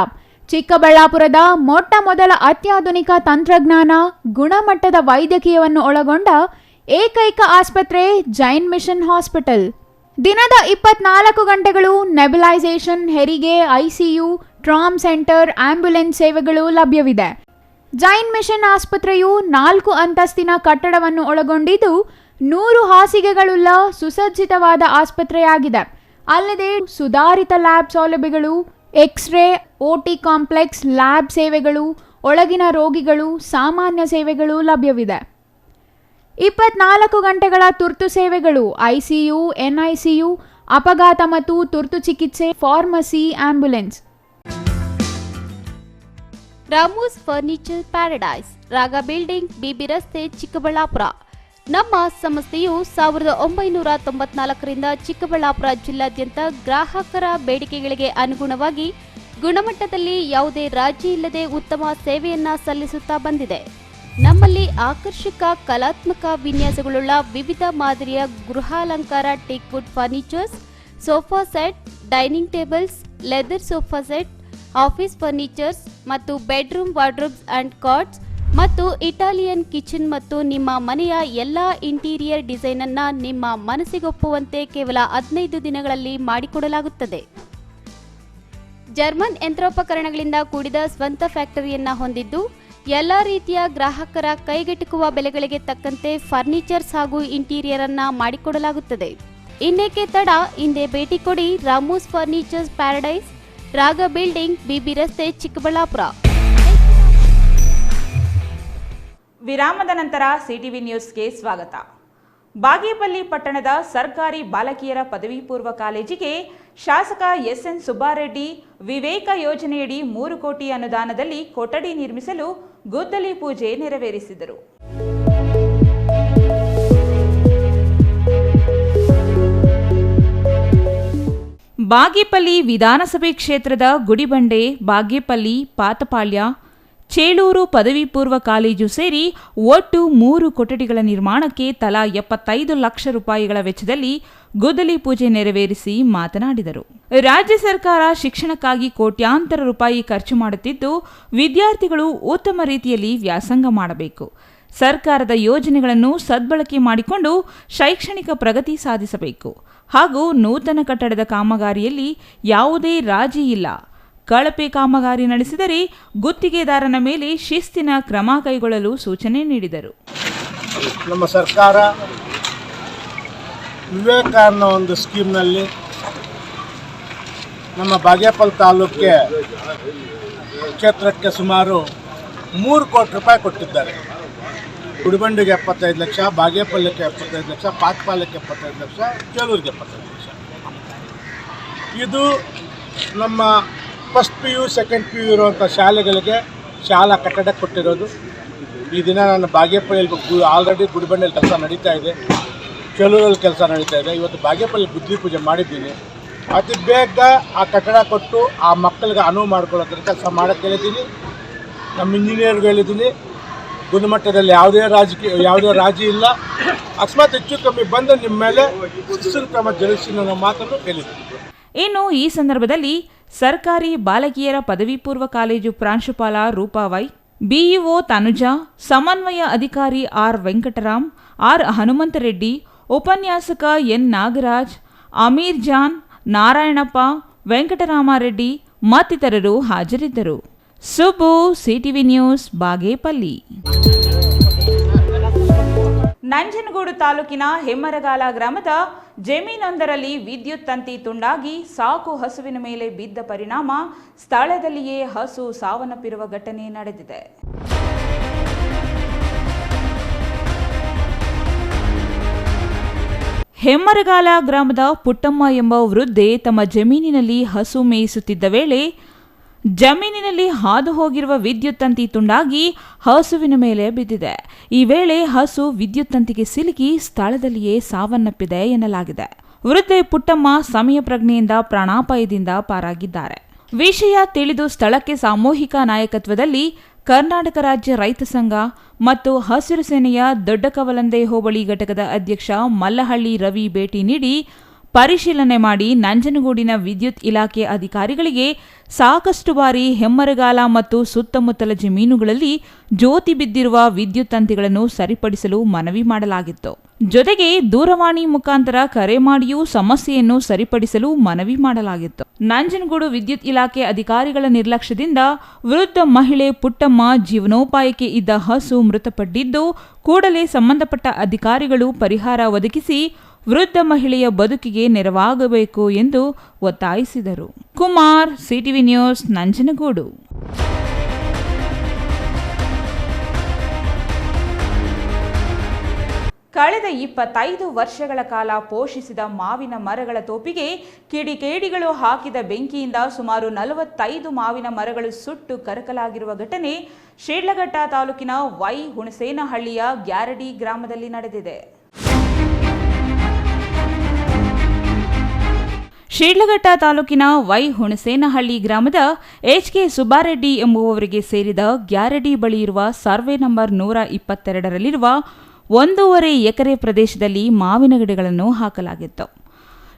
ಚಿಕ್ಕಬಳ್ಳಾಪುರದ ಮೊಟ್ಟ ಮೊದಲ ಅತ್ಯಾಧುನಿಕ ತಂತ್ರಜ್ಞಾನ, ಗುಣಮಟ್ಟದ ವೈದ್ಯಕೀಯವನ್ನು ಒಳಗೊಂಡ ಏಕೈಕ ಆಸ್ಪತ್ರೆ ಜೈನ್ ಮಿಷನ್ ಹಾಸ್ಪಿಟಲ್. ದಿನದ 24 ಗಂಟೆಗಳು ನೆಬುಲೈಸೇಷನ್, ಹೆರಿಗೆ, ಐಸಿಯು, ಟ್ರಾಮ್ ಸೆಂಟರ್, ಆಂಬ್ಯುಲೆನ್ಸ್ ಸೇವೆಗಳು ಲಭ್ಯವಿದೆ. ಜೈನ್ ಮಿಷನ್ ಆಸ್ಪತ್ರೆಯು 4 ಅಂತಸ್ತಿನ ಕಟ್ಟಡವನ್ನು ಒಳಗೊಂಡಿದ್ದು 100 ಹಾಸಿಗೆಗಳುಳ್ಳ ಸುಸಜ್ಜಿತವಾದ ಆಸ್ಪತ್ರೆಯಾಗಿದೆ. ಅಲ್ಲದೆ ಸುಧಾರಿತ ಲ್ಯಾಬ್ ಸೌಲಭ್ಯಗಳು, ಎಕ್ಸ್ರೇ, ಓಟಿ ಕಾಂಪ್ಲೆಕ್ಸ್, ಲ್ಯಾಬ್ ಸೇವೆಗಳು, ಒಳಗಿನ ರೋಗಿಗಳು, ಸಾಮಾನ್ಯ ಸೇವೆಗಳು ಲಭ್ಯವಿದೆ. 24 ಗಂಟೆಗಳ ತುರ್ತು ಸೇವೆಗಳು, ಐಸಿಯು, ಎನ್ಐಸಿಯು, ಅಪಘಾತ ಮತ್ತು ತುರ್ತು ಚಿಕಿತ್ಸೆ, pharmacy, ambulance. Ramu's furniture paradise, ರಾಗ ಬಿಲ್ಡಿಂಗ್, ಬಿಬಿ ರಸ್ತೆ, ಚಿಕ್ಕಬಳ್ಳಾಪುರ. ನಮ್ಮ ಸಂಸ್ಥೆಯು 1994ರಿಂದ ಚಿಕ್ಕಬಳ್ಳಾಪುರ ಜಿಲ್ಲಾದ್ಯಂತ ಗ್ರಾಹಕರ ಬೇಡಿಕೆಗಳಿಗೆ ಅನುಗುಣವಾಗಿ ಗುಣಮಟ್ಟದಲ್ಲಿ ಯಾವುದೇ ರಾಜಿ ಇಲ್ಲದೆ ಉತ್ತಮ ಸೇವೆಯನ್ನ ಸಲ್ಲಿಸುತ್ತಾ ಬಂದಿದೆ. ನಮ್ಮಲ್ಲಿ ಆಕರ್ಷಕ ಕಲಾತ್ಮಕ ವಿನ್ಯಾಸಗಳುಳ್ಳ ವಿವಿಧ ಮಾದರಿಯ ಗೃಹಾಲಂಕಾರ teak wood furnitures, sofa set, dining tables, leather sofa set, office furnitures ಮತ್ತು ಬೆಡ್ರೂಮ್ ವಾರ್ಡ್ರೋಬ್ಸ್ ಅಂಡ್ ಕಾಟ್ಸ್ ಮತ್ತು ಇಟಾಲಿಯನ್ ಕಿಚನ್ ಮತ್ತು ನಿಮ್ಮ ಮನೆಯ ಎಲ್ಲಾ ಇಂಟೀರಿಯರ್ ಡಿಸೈನ್ ಅನ್ನ ನಿಮ್ಮ ಮನಸ್ಸಿಗೊಪ್ಪುವಂತೆ ಕೇವಲ 15 ದಿನಗಳಲ್ಲಿ ಮಾಡಿಕೊಡಲಾಗುತ್ತದೆ. ಜರ್ಮನ್ ಯಂತ್ರೋಪಕರಣಗಳಿಂದ ಕೂಡಿದ ಸ್ವಂತ ಫ್ಯಾಕ್ಟರಿಯನ್ನ ಹೊಂದಿದ್ದು ಎಲ್ಲ ರೀತಿಯ ಗ್ರಾಹಕರ ಕೈಗೆಟುಕುವ ಬೆಲೆಗಳಿಗೆ ತಕ್ಕಂತೆ ಫರ್ನಿಚರ್ಸ್ ಹಾಗೂ ಇಂಟೀರಿಯರ್ ಅನ್ನ ಮಾಡಿಕೊಡಲಾಗುತ್ತದೆ. ಇನ್ನೇಕೆ ತಡ, ಹಿಂದೆ ಭೇಟಿ ಕೊಡಿ. ರಾಮೂಸ್ ಫರ್ನಿಚರ್ಸ್ ಪ್ಯಾರಡೈಸ್, ರಾಗ ಬಿಲ್ಡಿಂಗ್, ಬಿಬಿ ರಸ್ತೆ, ಚಿಕ್ಕಬಳ್ಳಾಪುರ. ವಿರಾಮದ ನಂತರ ಸಿಟಿವಿ ನ್ಯೂಸ್ಗೆ ಸ್ವಾಗತ. ಬಾಗೇಪಲ್ಲಿ ಪಟ್ಟಣದ ಸರ್ಕಾರಿ ಬಾಲಕಿಯರ ಪದವಿ ಪೂರ್ವ ಕಾಲೇಜಿಗೆ ಶಾಸಕ ಎಸ್ಎನ್ ಸುಬ್ಬಾರೆಡ್ಡಿ ವಿವೇಕ ಯೋಜನೆಯಡಿ 3 ಕೋಟಿ ಅನುದಾನದಲ್ಲಿ ಕೊಠಡಿ ನಿರ್ಮಿಸಲು ಗುದ್ದಲಿ ಪೂಜೆ ನೆರವೇರಿಸಿದರು. ಬಾಗೇಪಲ್ಲಿ ವಿಧಾನಸಭೆ ಕ್ಷೇತ್ರದ ಗುಡಿಬಂಡೆ, ಬಾಗೇಪಲ್ಲಿ, ಪಾತಪಾಳ್ಯ, ಚೇಳೂರು ಪದವಿ ಪೂರ್ವ ಕಾಲೇಜು ಸೇರಿ ಒಟ್ಟು 3 ಕೊಠಡಿಗಳ ನಿರ್ಮಾಣಕ್ಕೆ ತಲಾ 75 ಲಕ್ಷ ರೂಪಾಯಿಗಳ ವೆಚ್ಚದಲ್ಲಿ ಗುದ್ದಲಿ ಪೂಜೆ ನೆರವೇರಿಸಿ ಮಾತನಾಡಿದರು. ರಾಜ್ಯ ಸರ್ಕಾರ ಶಿಕ್ಷಣಕ್ಕಾಗಿ ಕೋಟ್ಯಾಂತರ ರೂಪಾಯಿ ಖರ್ಚು ಮಾಡುತ್ತಿದ್ದು, ವಿದ್ಯಾರ್ಥಿಗಳು ಉತ್ತಮ ರೀತಿಯಲ್ಲಿ ವ್ಯಾಸಂಗ ಮಾಡಬೇಕು. ಸರ್ಕಾರದ ಯೋಜನೆಗಳನ್ನು ಸದ್ಬಳಕೆ ಮಾಡಿಕೊಂಡು ಶೈಕ್ಷಣಿಕ ಪ್ರಗತಿ ಸಾಧಿಸಬೇಕು. ಹಾಗೂ ನೂತನ ಕಟ್ಟಡದ ಕಾಮಗಾರಿಯಲ್ಲಿ ಯಾವುದೇ ರಾಜಿ ಇಲ್ಲ. ಕಳಪೆ ಕಾಮಗಾರಿ ನಡೆಸಿದರೆ ಗುತ್ತಿಗೆದಾರನ ಮೇಲೆ ಶಿಸ್ತಿನ ಕ್ರಮ ಕೈಗೊಳ್ಳಲು ಸೂಚನೆ ನೀಡಿದರು. ನಮ್ಮ ಸರ್ಕಾರ ವಿವೇಕ ಅನ್ನೋ ಒಂದು ಸ್ಕೀಮ್ನಲ್ಲಿ ನಮ್ಮ ಬಾಗೇಪಲ್ಲಿ ತಾಲೂಕಿಗೆ ಕ್ಷೇತ್ರಕ್ಕೆ ಸುಮಾರು 3 ಕೋಟಿ ರೂಪಾಯಿ ಕೊಟ್ಟಿದ್ದಾರೆ. ಗುಡಿಬಂಡಿಗೆ 75 ಲಕ್ಷ, ಬಾಗೇಪಲ್ಲಿಗೆ 75 ಲಕ್ಷ, ಪಾತಪಾಳ್ಯಕ್ಕೆ 75 ಲಕ್ಷ, ಚೇಳೂರಿಗೆ 75 ಲಕ್ಷ. ಇದು ನಮ್ಮ ಫಸ್ಟ್ PU, ಸೆಕೆಂಡ್ PU ಇರುವಂಥ ಶಾಲೆಗಳಿಗೆ ಶಾಲಾ ಕಟ್ಟಡ ಕೊಟ್ಟಿರೋದು. ಈ ದಿನ ನಾನು ಬಾಗೇಪಲ್ಲಿಯಲ್ಲಿ ಆಲ್ರೆಡಿ ಗುಡಿಬಂಡೆಯಲ್ಲಿ ಕೆಲಸ ನಡೀತಾ ಇದೆ, ಚೇಳೂರಲ್ಲಿ ಕೆಲಸ ನಡೀತಾ ಇದೆ. ಇವತ್ತು ಬಾಗೇಪಲ್ಲಿ ಗುದ್ದಲಿ ಪೂಜೆ ಮಾಡಿದ್ದೀನಿ. ಅತಿ ಬೇಗ ಆ ಕಟ್ಟಡ ಕೊಟ್ಟು ಆ ಮಕ್ಕಳಿಗೆ ಅನುವು ಮಾಡ್ಕೊಳ್ಳೋಕೆ ಕೆಲಸ ಮಾಡೋಕ್ಕೆ ಹೇಳಿದ್ದೀನಿ. ನಮ್ಮ ಇಂಜಿನಿಯರ್ಗೆ ಹೇಳಿದ್ದೀನಿ, ಗುಣಮಟ್ಟದಲ್ಲಿ ಯಾವುದೇ ರಾಜಿ ಇಲ್ಲ. ಅಕಸ್ಮಾತ್ ಹೆಚ್ಚು ಕಮ್ಮಿ ಬಂದು ನಿಮ್ಮ ಮೇಲೆ ಶಿಸ್ತಿನ ಕ್ರಮ ಜರುಗಿಸಿ ನನ್ನ ಮಾತನ್ನು ಹೇಳಿದ್ದೀನಿ. ಇನ್ನು ಈ ಸಂದರ್ಭದಲ್ಲಿ ಸರ್ಕಾರಿ ಬಾಲಕಿಯರ ಪದವಿ ಪೂರ್ವ ಕಾಲೇಜು ಪ್ರಾಂಶುಪಾಲ ರೂಪಾ ವೈ, ಬಿಇಒ ತನುಜಾ, ಸಮನ್ವಯ ಅಧಿಕಾರಿ ಆರ್ ವೆಂಕಟರಾಮ್, ಆರ್ ಹನುಮಂತರೆಡ್ಡಿ, ಉಪನ್ಯಾಸಕ ಎನ್ ನಾಗರಾಜ್, ಅಮೀರ್ ಜಾನ್, ನಾರಾಯಣಪ್ಪ, ವೆಂಕಟರಾಮರೆಡ್ಡಿ ಮತ್ತಿತರರು ಹಾಜರಿದ್ದರು. Subbu, CTV news, Bagepalli. ನಂಜನಗೂಡು ತಾಲೂಕಿನ ಹೆಮ್ಮರಗಾಲ ಗ್ರಾಮದ ಜಮೀನೊಂದರಲ್ಲಿ ವಿದ್ಯುತ್ ತಂತಿ ತುಂಡಾಗಿ ಸಾಕು ಹಸುವಿನ ಮೇಲೆ ಬಿದ್ದ ಪರಿಣಾಮ ಸ್ಥಳದಲ್ಲಿಯೇ ಹಸು ಸಾವನ್ನಪ್ಪಿರುವ ಘಟನೆ ನಡೆದಿದೆ. ಹೆಮ್ಮರಗಾಲ ಗ್ರಾಮದ ಪುಟ್ಟಮ್ಮ ಎಂಬ ವೃದ್ಧೆ ತಮ್ಮ ಜಮೀನಿನಲ್ಲಿ ಹಸು ಮೇಯಿಸುತ್ತಿದ್ದ ವೇಳೆ ಜಮೀನಿನಲ್ಲಿ ಹಾದು ಹೋಗಿರುವ ವಿದ್ಯುತ್ ತಂತಿ ತುಂಡಾಗಿ ಹಸುವಿನ ಮೇಲೆ ಬಿದ್ದಿದೆ. ಈ ವೇಳೆ ಹಸು ವಿದ್ಯುತ್ ತಂತಿಗೆ ಸಿಲುಕಿ ಸ್ಥಳದಲ್ಲಿಯೇ ಸಾವನ್ನಪ್ಪಿದೆ ಎನ್ನಲಾಗಿದೆ. ವೃದ್ಧೆ ಪುಟ್ಟಮ್ಮ ಸಮಯ ಪ್ರಜ್ಞೆಯಿಂದ ಪ್ರಾಣಾಪಾಯದಿಂದ ಪಾರಾಗಿದ್ದಾರೆ. ವಿಷಯ ತಿಳಿದು ಸ್ಥಳಕ್ಕೆ ಸಾಮೂಹಿಕ ನಾಯಕತ್ವದಲ್ಲಿ ಕರ್ನಾಟಕ ರಾಜ್ಯ ರೈತ ಸಂಘ ಮತ್ತು ಹಸಿರು ಸೇನೆಯ ದೊಡ್ಡಕವಲಂದೆ ಹೋಬಳಿ ಘಟಕದ ಅಧ್ಯಕ್ಷ ಮಲ್ಲಹಳ್ಳಿ ರವಿ ಭೇಟಿ ನೀಡಿ ಪರಿಶೀಲನೆ ಮಾಡಿ ನಂಜನಗೂಡಿನ ವಿದ್ಯುತ್ ಇಲಾಖೆ ಅಧಿಕಾರಿಗಳಿಗೆ ಸಾಕಷ್ಟು ಬಾರಿ ಹೆಮ್ಮರಗಾಲ ಮತ್ತು ಸುತ್ತಮುತ್ತಲ ಜಮೀನುಗಳಲ್ಲಿ ಜ್ಯೋತಿ ಬಿದ್ದಿರುವ ವಿದ್ಯುತ್ ತಂತಿಗಳನ್ನು ಸರಿಪಡಿಸಲು ಮನವಿ ಮಾಡಲಾಗಿತ್ತು. ಜೊತೆಗೆ ದೂರವಾಣಿ ಮುಖಾಂತರ ಕರೆ ಮಾಡಿಯೂ ಸಮಸ್ಯೆಯನ್ನು ಸರಿಪಡಿಸಲು ಮನವಿ ಮಾಡಲಾಗಿತ್ತು. ನಂಜನಗೂಡು ವಿದ್ಯುತ್ ಇಲಾಖೆ ಅಧಿಕಾರಿಗಳ ನಿರ್ಲಕ್ಷ್ಯದಿಂದ ವೃದ್ಧ ಮಹಿಳೆ ಪುಟ್ಟಮ್ಮ ಜೀವನೋಪಾಯಕ್ಕೆ ಇದ್ದ ಹಸು ಮೃತಪಟ್ಟಿದ್ದು, ಕೂಡಲೇ ಸಂಬಂಧಪಟ್ಟ ಅಧಿಕಾರಿಗಳು ಪರಿಹಾರ ಒದಗಿಸಿ ವೃದ್ಧ ಮಹಿಳೆಯ ಬದುಕಿಗೆ ನೆರವಾಗಬೇಕು ಎಂದು ಒತ್ತಾಯಿಸಿದರು. Kumar, CTV news, Nanjangud. ಕಳೆದ 25 ವರ್ಷಗಳ ಕಾಲ ಪೋಷಿಸಿದ ಮಾವಿನ ಮರಗಳ ತೋಪಿಗೆ ಕಿಡಿಗೇಡಿಗಳು ಹಾಕಿದ ಬೆಂಕಿಯಿಂದ ಸುಮಾರು 45 ಮಾವಿನ ಮರಗಳು ಸುಟ್ಟು ಕರಕಲಾಗಿರುವ ಘಟನೆ ಶಿಡ್ಲಘಟ್ಟ ತಾಲೂಕಿನ ವೈ ಹುಣಸೇನಹಳ್ಳಿಯ ಗ್ಯಾರಡಿ ಗ್ರಾಮದಲ್ಲಿ ನಡೆದಿದೆ. ಶಿಡ್ಲಘಟ್ಟ ತಾಲೂಕಿನ ವೈ ಹುಣಸೇನಹಳ್ಳಿ ಗ್ರಾಮದ ಎಚ್.ಕೆ. ಸುಬ್ಬಾರೆಡ್ಡಿ ಎಂಬುವವರಿಗೆ ಸೇರಿದ ಗ್ಯಾರಡಿ ಬಳಿ ಇರುವ ಸರ್ವೆ ನಂಬರ್ 122ರಲ್ಲಿರುವ 1.5 ಎಕರೆ ಪ್ರದೇಶದಲ್ಲಿ ಮಾವಿನ ಗಿಡಗಳನ್ನು ಹಾಕಲಾಗಿತ್ತು.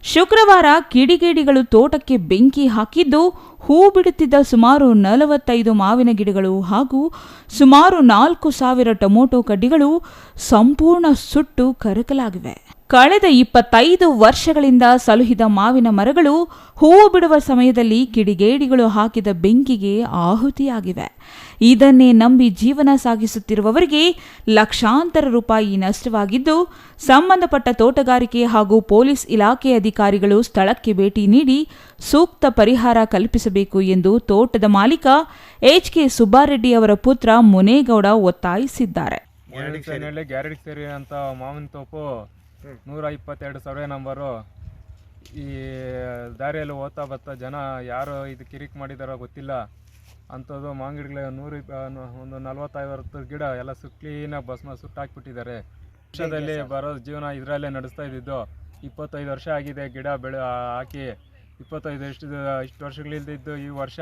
ಶುಕ್ರವಾರ ಕಿಡಿಗೇಡಿಗಳು ತೋಟಕ್ಕೆ ಬೆಂಕಿ ಹಾಕಿದ್ದು, ಹೂ ಬಿಡುತ್ತಿದ್ದ ಸುಮಾರು 45 ಮಾವಿನ ಗಿಡಗಳು ಹಾಗೂ ಸುಮಾರು 4,000 ಟೊಮೊಟೊ ಕಡ್ಡಿಗಳು ಸಂಪೂರ್ಣ ಸುಟ್ಟು ಕರಕಲಾಗಿವೆ. ಕಳೆದ 25 ವರ್ಷಗಳಿಂದ ಸಲುಹಿದ ಮಾವಿನ ಮರಗಳು ಹೂವು ಬಿಡುವ ಸಮಯದಲ್ಲಿ ಕಿಡಿಗೇಡಿಗಳು ಹಾಕಿದ ಬೆಂಕಿಗೆ ಆಹುತಿಯಾಗಿವೆ. ಇದನ್ನೇ ನಂಬಿ ಜೀವನ ಸಾಗಿಸುತ್ತಿರುವವರಿಗೆ ಲಕ್ಷಾಂತರ ರೂಪಾಯಿ ನಷ್ಟವಾಗಿದ್ದು, ಸಂಬಂಧಪಟ್ಟ ತೋಟಗಾರಿಕೆ ಹಾಗೂ ಪೊಲೀಸ್ ಇಲಾಖೆ ಅಧಿಕಾರಿಗಳು ಸ್ಥಳಕ್ಕೆ ಭೇಟಿ ನೀಡಿ ಸೂಕ್ತ ಪರಿಹಾರ ಕಲ್ಪಿಸಬೇಕು ಎಂದು ತೋಟದ ಮಾಲೀಕ ಎಚ್.ಕೆ. ಸುಬ್ಬಾರೆಡ್ಡಿ ಅವರ ಪುತ್ರ ಮುನೇಗೌಡ ಒತ್ತಾಯಿಸಿದ್ದಾರೆ. ಗ್ಯಾರಡಿ ಸೇರಿ ಅಂತ ಮಾವಿನ ತೋಪು 122 ಸರ್ವೆ ನಂಬರು. ಈ ದಾರಿಯಲ್ಲಿ ಓದ್ತಾ ಬರ್ತಾ ಜನ ಯಾರು ಇದು ಕಿರಿಕ್ ಮಾಡಿದಾರೋ ಗೊತ್ತಿಲ್ಲ ಅಂಥದ್ದು ಮಾಂಗಿಡಗಳು 40-50 ಗಿಡ ಎಲ್ಲ ಕ್ಲೀನಾಗಿ ಭಸ್ಮ ಸುಟ್ಟಾಕ್ಬಿಟ್ಟಿದ್ದಾರೆ. ವರ್ಷದಲ್ಲಿ ಬರೋ ಜೀವನ ಇದರಲ್ಲೇ ನಡೆಸ್ತಾ ಇದ್ದಿದ್ದು. 25 ವರ್ಷ ಆಗಿದೆ ಗಿಡ ಹಾಕಿ. 25 ಇಷ್ಟು ವರ್ಷಗಳಿಲ್ದಿದ್ದು ಈ ವರ್ಷ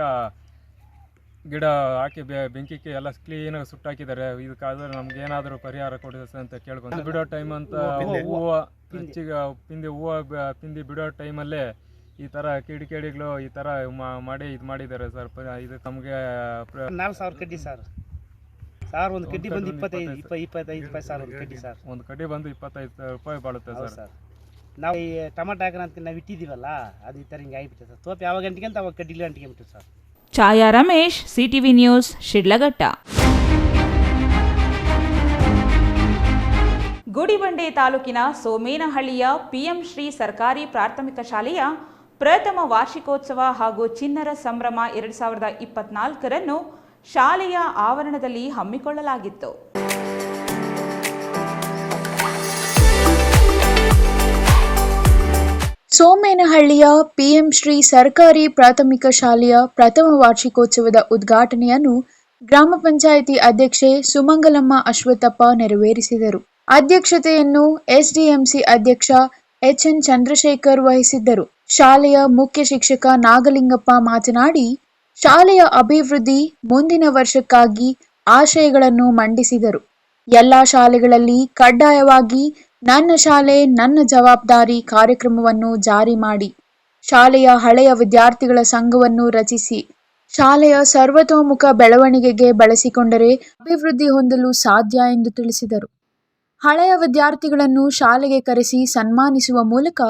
ಗಿಡ ಹಾಕಿ ಬೆಂಕಿಗೆ ಎಲ್ಲ ಕ್ಲೀನಾಗಿ ಸುಟ್ಟಾಕಿದ್ದಾರೆ. ಇದಕ್ಕಾದ್ರೆ ನಮ್ಗೆ ಏನಾದರೂ ಪರಿಹಾರ ಕೊಡಿಸ ಅಂತ ಕೇಳ್ಕೊಂಡು ಬಿಡೋ ಟೈಮ್ ಅಂತ ಹೂವು ಹೆಚ್ಚಿಗೆ ಪಿಂದಿ ಬಿಡೋ ಟೈಮಲ್ಲೇ ಈ ಥರ ಕಿಡಿಗೇಡಿಗಳು ಈ ಥರ ಮಾಡಿ ಇದು ಮಾಡಿದ್ದಾರೆ ಸರ್. ಇದು ನಮಗೆ 4,000 ಕಡ್ಡಿ ಸರ್. ಒಂದು ಕಡ್ಡಿ ಬಂದು 25 ರೂಪಾಯಿ ಸರ್. ಒಂದು ಕಡ್ಡಿ ಸರ್, ಒಂದು ಕಡ್ಡಿ ಬಂದು 25 ರೂಪಾಯಿ ಬಾಳುತ್ತೆ ಸರ್. ನಾವು ಈ ಟೊಮಾಟೊ ಹಾಕೋಣ ಅಂತ ನಾವು ಇಟ್ಟಿದ್ದೀವಲ್ಲ, ಅದು ಈ ಥರ ಹಿಂಗೆ ಆಗಿಬಿಟ್ಟೆ ಸರ್. ತೋಪ ಯಾವಾಗ ಗಂಟೆಗೆ ಅಂತ ಅವಾಗ ಕಡ್ಡಿಲಿ ಗಂಟೆಗೆ ಬಿಟ್ಟು ಸರ್. ಛಾಯಾ ರಮೇಶ್, ಸಿಟಿವಿ ನ್ಯೂಸ್, ಶಿಡ್ಲಘಟ್ಟ. ಗುಡಿಬಂಡೆ ತಾಲೂಕಿನ ಸೋಮೇನಹಳ್ಳಿಯ ಪಿಎಂ ಶ್ರೀ ಸರ್ಕಾರಿ ಪ್ರಾಥಮಿಕ ಶಾಲೆಯ ಪ್ರಥಮ ವಾರ್ಷಿಕೋತ್ಸವ ಹಾಗೂ ಚಿನ್ನರ ಸಂಭ್ರಮ 2024ರನ್ನು ಶಾಲೆಯ ಆವರಣದಲ್ಲಿ ಹಮ್ಮಿಕೊಳ್ಳಲಾಗಿತ್ತು. ಸೋಮೇನಹಳ್ಳಿಯ ಪಿಎಂ ಶ್ರೀ ಸರ್ಕಾರಿ ಪ್ರಾಥಮಿಕ ಶಾಲೆಯ ಪ್ರಥಮ ವಾರ್ಷಿಕೋತ್ಸವದ ಉದ್ಘಾಟನೆಯನ್ನು ಗ್ರಾಮ ಪಂಚಾಯಿತಿ ಅಧ್ಯಕ್ಷೆ ಸುಮಂಗಲಮ್ಮ ಅಶ್ವತ್ಥಪ್ಪ ನೆರವೇರಿಸಿದರು. ಅಧ್ಯಕ್ಷತೆಯನ್ನು ಎಸ್ಡಿಎಂಸಿ ಅಧ್ಯಕ್ಷ ಎಚ್ಎನ್ ಚಂದ್ರಶೇಖರ್ ವಹಿಸಿದ್ದರು. ಶಾಲೆಯ ಮುಖ್ಯ ಶಿಕ್ಷಕ ನಾಗಲಿಂಗಪ್ಪ ಮಾತನಾಡಿ, ಶಾಲೆಯ ಅಭಿವೃದ್ಧಿ ಮುಂದಿನ ವರ್ಷಕ್ಕಾಗಿ ಆಶಯಗಳನ್ನು ಮಂಡಿಸಿದರು. ಎಲ್ಲ ಶಾಲೆಗಳಲ್ಲಿ ಕಡ್ಡಾಯವಾಗಿ ನನ್ನ ಶಾಲೆ ನನ್ನ ಜವಾಬ್ದಾರಿ ಕಾರ್ಯಕ್ರಮವನ್ನು ಜಾರಿ ಮಾಡಿ, ಶಾಲೆಯ ಹಳೆಯ ವಿದ್ಯಾರ್ಥಿಗಳ ಸಂಘವನ್ನು ರಚಿಸಿ, ಶಾಲೆಯ ಸರ್ವತೋಮುಖ ಬೆಳವಣಿಗೆಗೆ ಬಳಸಿಕೊಂಡರೆ ಅಭಿವೃದ್ಧಿ ಹೊಂದಲು ಸಾಧ್ಯ ಎಂದು ತಿಳಿಸಿದರು. ಹಳೆಯ ವಿದ್ಯಾರ್ಥಿಗಳನ್ನು ಶಾಲೆಗೆ ಕರೆಸಿ ಸನ್ಮಾನಿಸುವ ಮೂಲಕ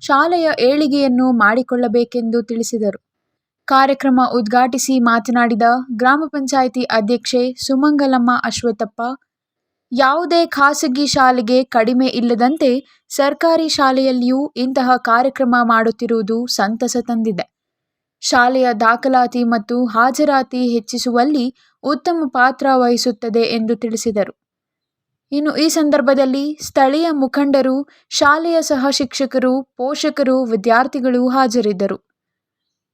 ಶಾಲೆಯ ಏಳಿಗೆಯನ್ನು ಮಾಡಿಕೊಳ್ಳಬೇಕೆಂದು ತಿಳಿಸಿದರು. ಕಾರ್ಯಕ್ರಮ ಉದ್ಘಾಟಿಸಿ ಮಾತನಾಡಿದ ಗ್ರಾಮ ಪಂಚಾಯಿತಿ ಅಧ್ಯಕ್ಷೆ ಸುಮಂಗಲಮ್ಮ ಅಶ್ವತ್ಥಪ್ಪ, ಯಾವುದೇ ಖಾಸಗಿ ಶಾಲೆಗೆ ಕಡಿಮೆ ಇಲ್ಲದಂತೆ ಸರ್ಕಾರಿ ಶಾಲೆಯಲ್ಲಿಯೂ ಇಂತಹ ಕಾರ್ಯಕ್ರಮ ಮಾಡುತ್ತಿರುವುದು ಸಂತಸ ತಂದಿದೆ. ಶಾಲೆಯ ದಾಖಲಾತಿ ಮತ್ತು ಹಾಜರಾತಿ ಹೆಚ್ಚಿಸುವಲ್ಲಿ ಉತ್ತಮ ಪಾತ್ರ ವಹಿಸುತ್ತದೆ ಎಂದು ತಿಳಿಸಿದರು. ಇನ್ನು ಈ ಸಂದರ್ಭದಲ್ಲಿ ಸ್ಥಳೀಯ ಮುಖಂಡರು, ಶಾಲೆಯ ಸಹ ಶಿಕ್ಷಕರು, ಪೋಷಕರು, ವಿದ್ಯಾರ್ಥಿಗಳು ಹಾಜರಿದ್ದರು.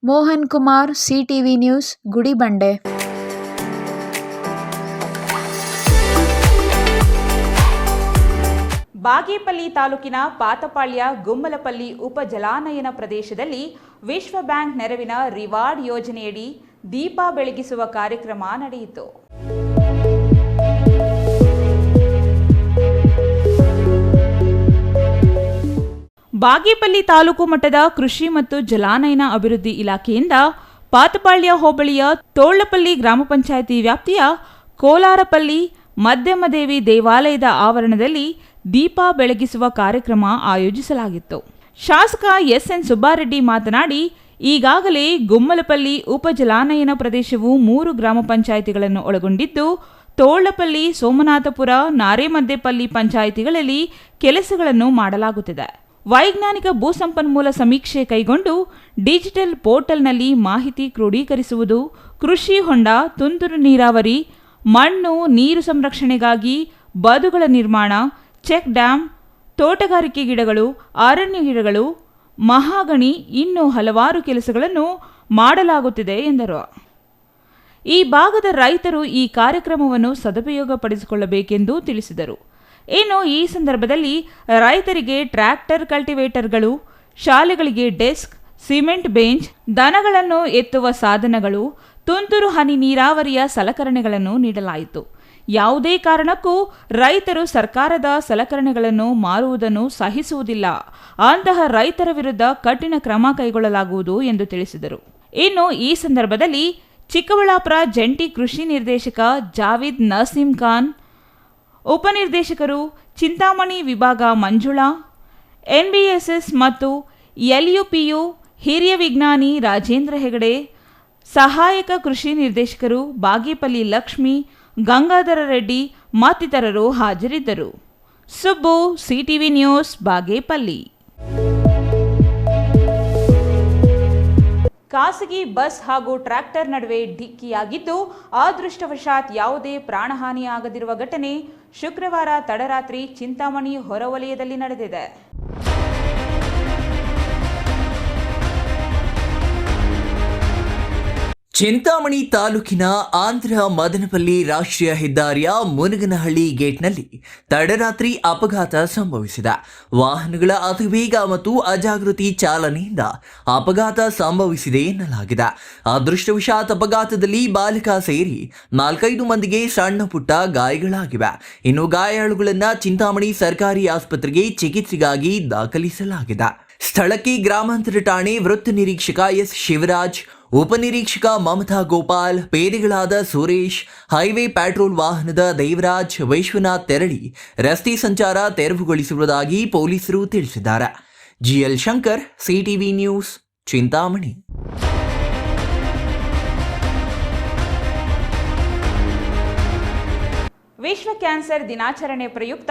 Mohan Kumar, CTV news, Gudibande. ಬಾಗೇಪಲ್ಲಿ ತಾಲೂಕಿನ ಪಾತಪಾಳ್ಯ ಗುಮ್ಮಲಪಲ್ಲಿ ಉಪ ಜಲಾನಯನ ಪ್ರದೇಶದಲ್ಲಿ ವಿಶ್ವ ಬ್ಯಾಂಕ್ ನೆರವಿನ ರಿವಾರ್ಡ್ ಯೋಜನೆಯಡಿ ದೀಪ ಬೆಳಗಿಸುವ ಕಾರ್ಯಕ್ರಮ ನಡೆಯಿತು. ಬಾಗೇಪಲ್ಲಿ ತಾಲೂಕು ಮಟ್ಟದ ಕೃಷಿ ಮತ್ತು ಜಲಾನಯನ ಅಭಿವೃದ್ಧಿ ಇಲಾಖೆಯಿಂದ ಪಾತಪಾಳ್ಯ ಹೋಬಳಿಯ ತೋళ్ಲಪಲ್ಲಿ ಗ್ರಾಮ ಪಂಚಾಯಿತಿ ವ್ಯಾಪ್ತಿಯ ಕೋಲಾರಪಲ್ಲಿ ಮಧ್ಯಮದೇವಿ ದೇವಾಲಯದ ಆವರಣದಲ್ಲಿ ದೀಪ ಬೆಳಗಿಸುವ ಕಾರ್ಯಕ್ರಮ ಆಯೋಜಿಸಲಾಗಿತ್ತು. ಶಾಸಕ ಎಸ್ಎನ್ ಸುಬ್ಬಾರೆಡ್ಡಿ ಮಾತನಾಡಿ, ಈಗಾಗಲೇ ಗುಮ್ಮಲಪಲ್ಲಿ ಉಪ ಜಲಾನಯನ ಪ್ರದೇಶವು 3 ಗ್ರಾಮ ಪಂಚಾಯಿತಿಗಳನ್ನು ಒಳಗೊಂಡಿದ್ದು, ತೋళ్ಲಪಲ್ಲಿ, ಸೋಮನಾಥಪುರ, ನಾರೇಮದ್ದೇಪಲ್ಲಿ ಪಂಚಾಯಿತಿಗಳಲ್ಲಿ ಕೆಲಸಗಳನ್ನು ಮಾಡಲಾಗುತ್ತಿದೆ. ವೈಜ್ಞಾನಿಕ ಭೂಸಂಪನ್ಮೂಲ ಸಮೀಕ್ಷೆ ಕೈಗೊಂಡು ಡಿಜಿಟಲ್ ಪೋರ್ಟಲ್ನಲ್ಲಿ ಮಾಹಿತಿ ಕ್ರೋಢೀಕರಿಸುವುದು, ಕೃಷಿ ಹೊಂಡ, ತುಂತುರು ನೀರಾವರಿ, ಮಣ್ಣು ನೀರು ಸಂರಕ್ಷಣೆಗಾಗಿ ಬದುಗಳ ನಿರ್ಮಾಣ, ಚೆಕ್ ಡ್ಯಾಂ, ತೋಟಗಾರಿಕೆ ಗಿಡಗಳು, ಅರಣ್ಯ ಗಿಡಗಳು, ಮಹಾಗಣಿ ಇನ್ನೂ ಹಲವಾರು ಕೆಲಸಗಳನ್ನು ಮಾಡಲಾಗುತ್ತಿದೆ ಎಂದರು. ಈ ಭಾಗದ ರೈತರು ಈ ಕಾರ್ಯಕ್ರಮವನ್ನು ಸದುಪಯೋಗಪಡಿಸಿಕೊಳ್ಳಬೇಕೆಂದು ತಿಳಿಸಿದರು. ಇನ್ನು ಈ ಸಂದರ್ಭದಲ್ಲಿ ರೈತರಿಗೆ ಟ್ರ್ಯಾಕ್ಟರ್, ಕಲ್ಟಿವೇಟರ್ಗಳು, ಶಾಲೆಗಳಿಗೆ ಡೆಸ್ಕ್, ಸಿಮೆಂಟ್ ಬೆಂಚ್, ದನಗಳನ್ನು ಎತ್ತುವ ಸಾಧನಗಳು, ತುಂತುರು ಹನಿ ನೀರಾವರಿಯ ಸಲಕರಣೆಗಳನ್ನು ನೀಡಲಾಯಿತು. ಯಾವುದೇ ಕಾರಣಕ್ಕೂ ರೈತರು ಸರ್ಕಾರದ ಸಲಕರಣೆಗಳನ್ನು ಮಾರುವುದನ್ನು ಸಹಿಸುವುದಿಲ್ಲ. ಅಂತಹ ರೈತರ ವಿರುದ್ಧ ಕಠಿಣ ಕ್ರಮ ಕೈಗೊಳ್ಳಲಾಗುವುದು ಎಂದು ತಿಳಿಸಿದರು. ಇನ್ನು ಈ ಸಂದರ್ಭದಲ್ಲಿ ಚಿಕ್ಕಬಳ್ಳಾಪುರ ಜಂಟಿ ಕೃಷಿ ನಿರ್ದೇಶಕ ಜಾವಿದ್ ನಸೀಂ ಖಾನ್, ಉಪನಿರ್ದೇಶಕರು ಚಿಂತಾಮಣಿ ವಿಭಾಗ ಮಂಜುಳಾ, ಎನ್ಬಿಎಸ್ಎಸ್ ಮತ್ತು ಎಲ್ಯುಪಿಯು ಹಿರಿಯ ವಿಜ್ಞಾನಿ ರಾಜೇಂದ್ರ ಹೆಗಡೆ, ಸಹಾಯಕ ಕೃಷಿ ನಿರ್ದೇಶಕರು ಬಾಗೇಪಲ್ಲಿ ಲಕ್ಷ್ಮಿ, ಗಂಗಾಧರ ರೆಡ್ಡಿ ಮತ್ತಿತರರು ಹಾಜರಿದ್ದರು. Subbu, CTV news, Bagepalli. ಖಾಸಗಿ ಬಸ್ ಹಾಗೂ ಟ್ರ್ಯಾಕ್ಟರ್ ನಡುವೆ ಡಿಕ್ಕಿಯಾಗಿದ್ದು, ಅದೃಷ್ಟವಶಾತ್ ಯಾವುದೇ ಪ್ರಾಣಹಾನಿಯಾಗದಿರುವ ಘಟನೆ ಶುಕ್ರವಾರ ತಡರಾತ್ರಿ ಚಿಂತಾಮಣಿ ಹೊರವಲಯದಲ್ಲಿ ನಡೆದಿದೆ. ಚಿಂತಾಮಣಿ ತಾಲೂಕಿನ ಆಂಧ್ರ ಮದನಪಲ್ಲಿ ರಾಷ್ಟ್ರೀಯ ಹೆದ್ದಾರಿಯ ಮುನಗನಹಳ್ಳಿ ಗೇಟ್ನಲ್ಲಿ ತಡರಾತ್ರಿ ಅಪಘಾತ ಸಂಭವಿಸಿದೆ. ವಾಹನಗಳ ಅತಿವೇಗ ಮತ್ತು ಅಜಾಗೃತಿ ಚಾಲನೆಯಿಂದ ಅಪಘಾತ ಸಂಭವಿಸಿದೆ ಎನ್ನಲಾಗಿದೆ. ಅದೃಷ್ಟವಶಾತ್ ಅಪಘಾತದಲ್ಲಿ ಬಾಲಕ ಸೇರಿ 4-5 ಮಂದಿಗೆ ಸಣ್ಣ ಪುಟ್ಟ ಗಾಯಗಳಾಗಿವೆ. ಇನ್ನು ಗಾಯಾಳುಗಳನ್ನು ಚಿಂತಾಮಣಿ ಸರ್ಕಾರಿ ಆಸ್ಪತ್ರೆಗೆ ಚಿಕಿತ್ಸೆಗಾಗಿ ದಾಖಲಿಸಲಾಗಿದೆ. ಸ್ಥಳಕ್ಕೆ ಗ್ರಾಮಾಂತರ ಠಾಣೆ ವೃತ್ತ ನಿರೀಕ್ಷಕ ಎಸ್ ಶಿವರಾಜ್, ಉಪನಿರೀಕ್ಷಕ ಮಮತಾ ಗೋಪಾಲ್, ಪೇದೆಗಳಾದ ಸುರೇಶ್, ಹೈವೇ ಪ್ಯಾಟ್ರೋಲ್ ವಾಹನದ ದೇವರಾಜ್, ವಿಶ್ವನಾಥ್ ತೆರಳಿ ರಸ್ತೆ ಸಂಚಾರ ತೆರವುಗೊಳಿಸುವುದಾಗಿ ಪೊಲೀಸರು ತಿಳಿಸಿದ್ದಾರೆ. GL Shankar, CTV news, Chintamani. ವಿಶ್ವ ಕ್ಯಾನ್ಸರ್ ದಿನಾಚರಣೆ ಪ್ರಯುಕ್ತ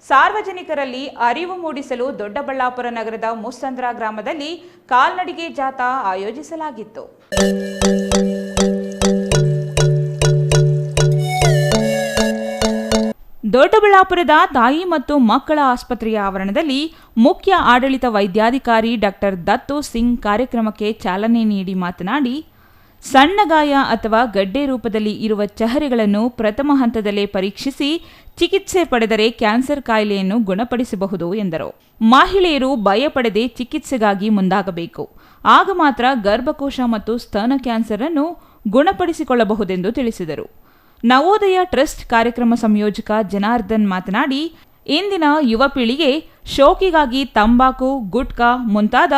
ಸಾರ್ವಜನಿಕರಲ್ಲಿ ಅರಿವು ಮೂಡಿಸಲು ದೊಡ್ಡಬಳ್ಳಾಪುರ ನಗರದ ಮುಸ್ಸಂದ್ರ ಗ್ರಾಮದಲ್ಲಿ ಕಾಲ್ನಡಿಗೆ ಜಾಥಾ ಆಯೋಜಿಸಲಾಗಿತ್ತು. ದೊಡ್ಡಬಳ್ಳಾಪುರದ ತಾಯಿ ಮತ್ತು ಮಕ್ಕಳ ಆಸ್ಪತ್ರೆಯ ಆವರಣದಲ್ಲಿ ಮುಖ್ಯ ಆಡಳಿತ ವೈದ್ಯಾಧಿಕಾರಿ ಡಾಕ್ಟರ್ ದತ್ತು ಸಿಂಗ್ ಕಾರ್ಯಕ್ರಮಕ್ಕೆ ಚಾಲನೆ ನೀಡಿ ಮಾತನಾಡಿ, ಸಣ್ಣ ಗಾಯ ಅಥವಾ ಗಡ್ಡೆ ರೂಪದಲ್ಲಿ ಇರುವ ಚಹರೆಗಳನ್ನು ಪ್ರಥಮ ಹಂತದಲ್ಲೇ ಪರೀಕ್ಷಿಸಿ ಚಿಕಿತ್ಸೆ ಪಡೆದರೆ ಕ್ಯಾನ್ಸರ್ ಕಾಯಿಲೆಯನ್ನು ಗುಣಪಡಿಸಬಹುದು ಎಂದರು. ಮಹಿಳೆಯರು ಭಯಪಡದೆ ಚಿಕಿತ್ಸೆಗಾಗಿ ಮುಂದಾಗಬೇಕು. ಆಗ ಮಾತ್ರ ಗರ್ಭಕೋಶ ಮತ್ತು ಸ್ತನ ಕ್ಯಾನ್ಸರ್ ಅನ್ನು ಗುಣಪಡಿಸಿಕೊಳ್ಳಬಹುದೆಂದು ತಿಳಿಸಿದರು. ನವೋದಯ ಟ್ರಸ್ಟ್ ಕಾರ್ಯಕ್ರಮ ಸಂಯೋಜಕ ಜನಾರ್ದನ್ ಮಾತನಾಡಿ, ಇಂದಿನ ಯುವ ಪೀಳಿಗೆ ಶೋಕಿಗಾಗಿ ತಂಬಾಕು, ಗುಟ್ಕಾ ಮುಂತಾದ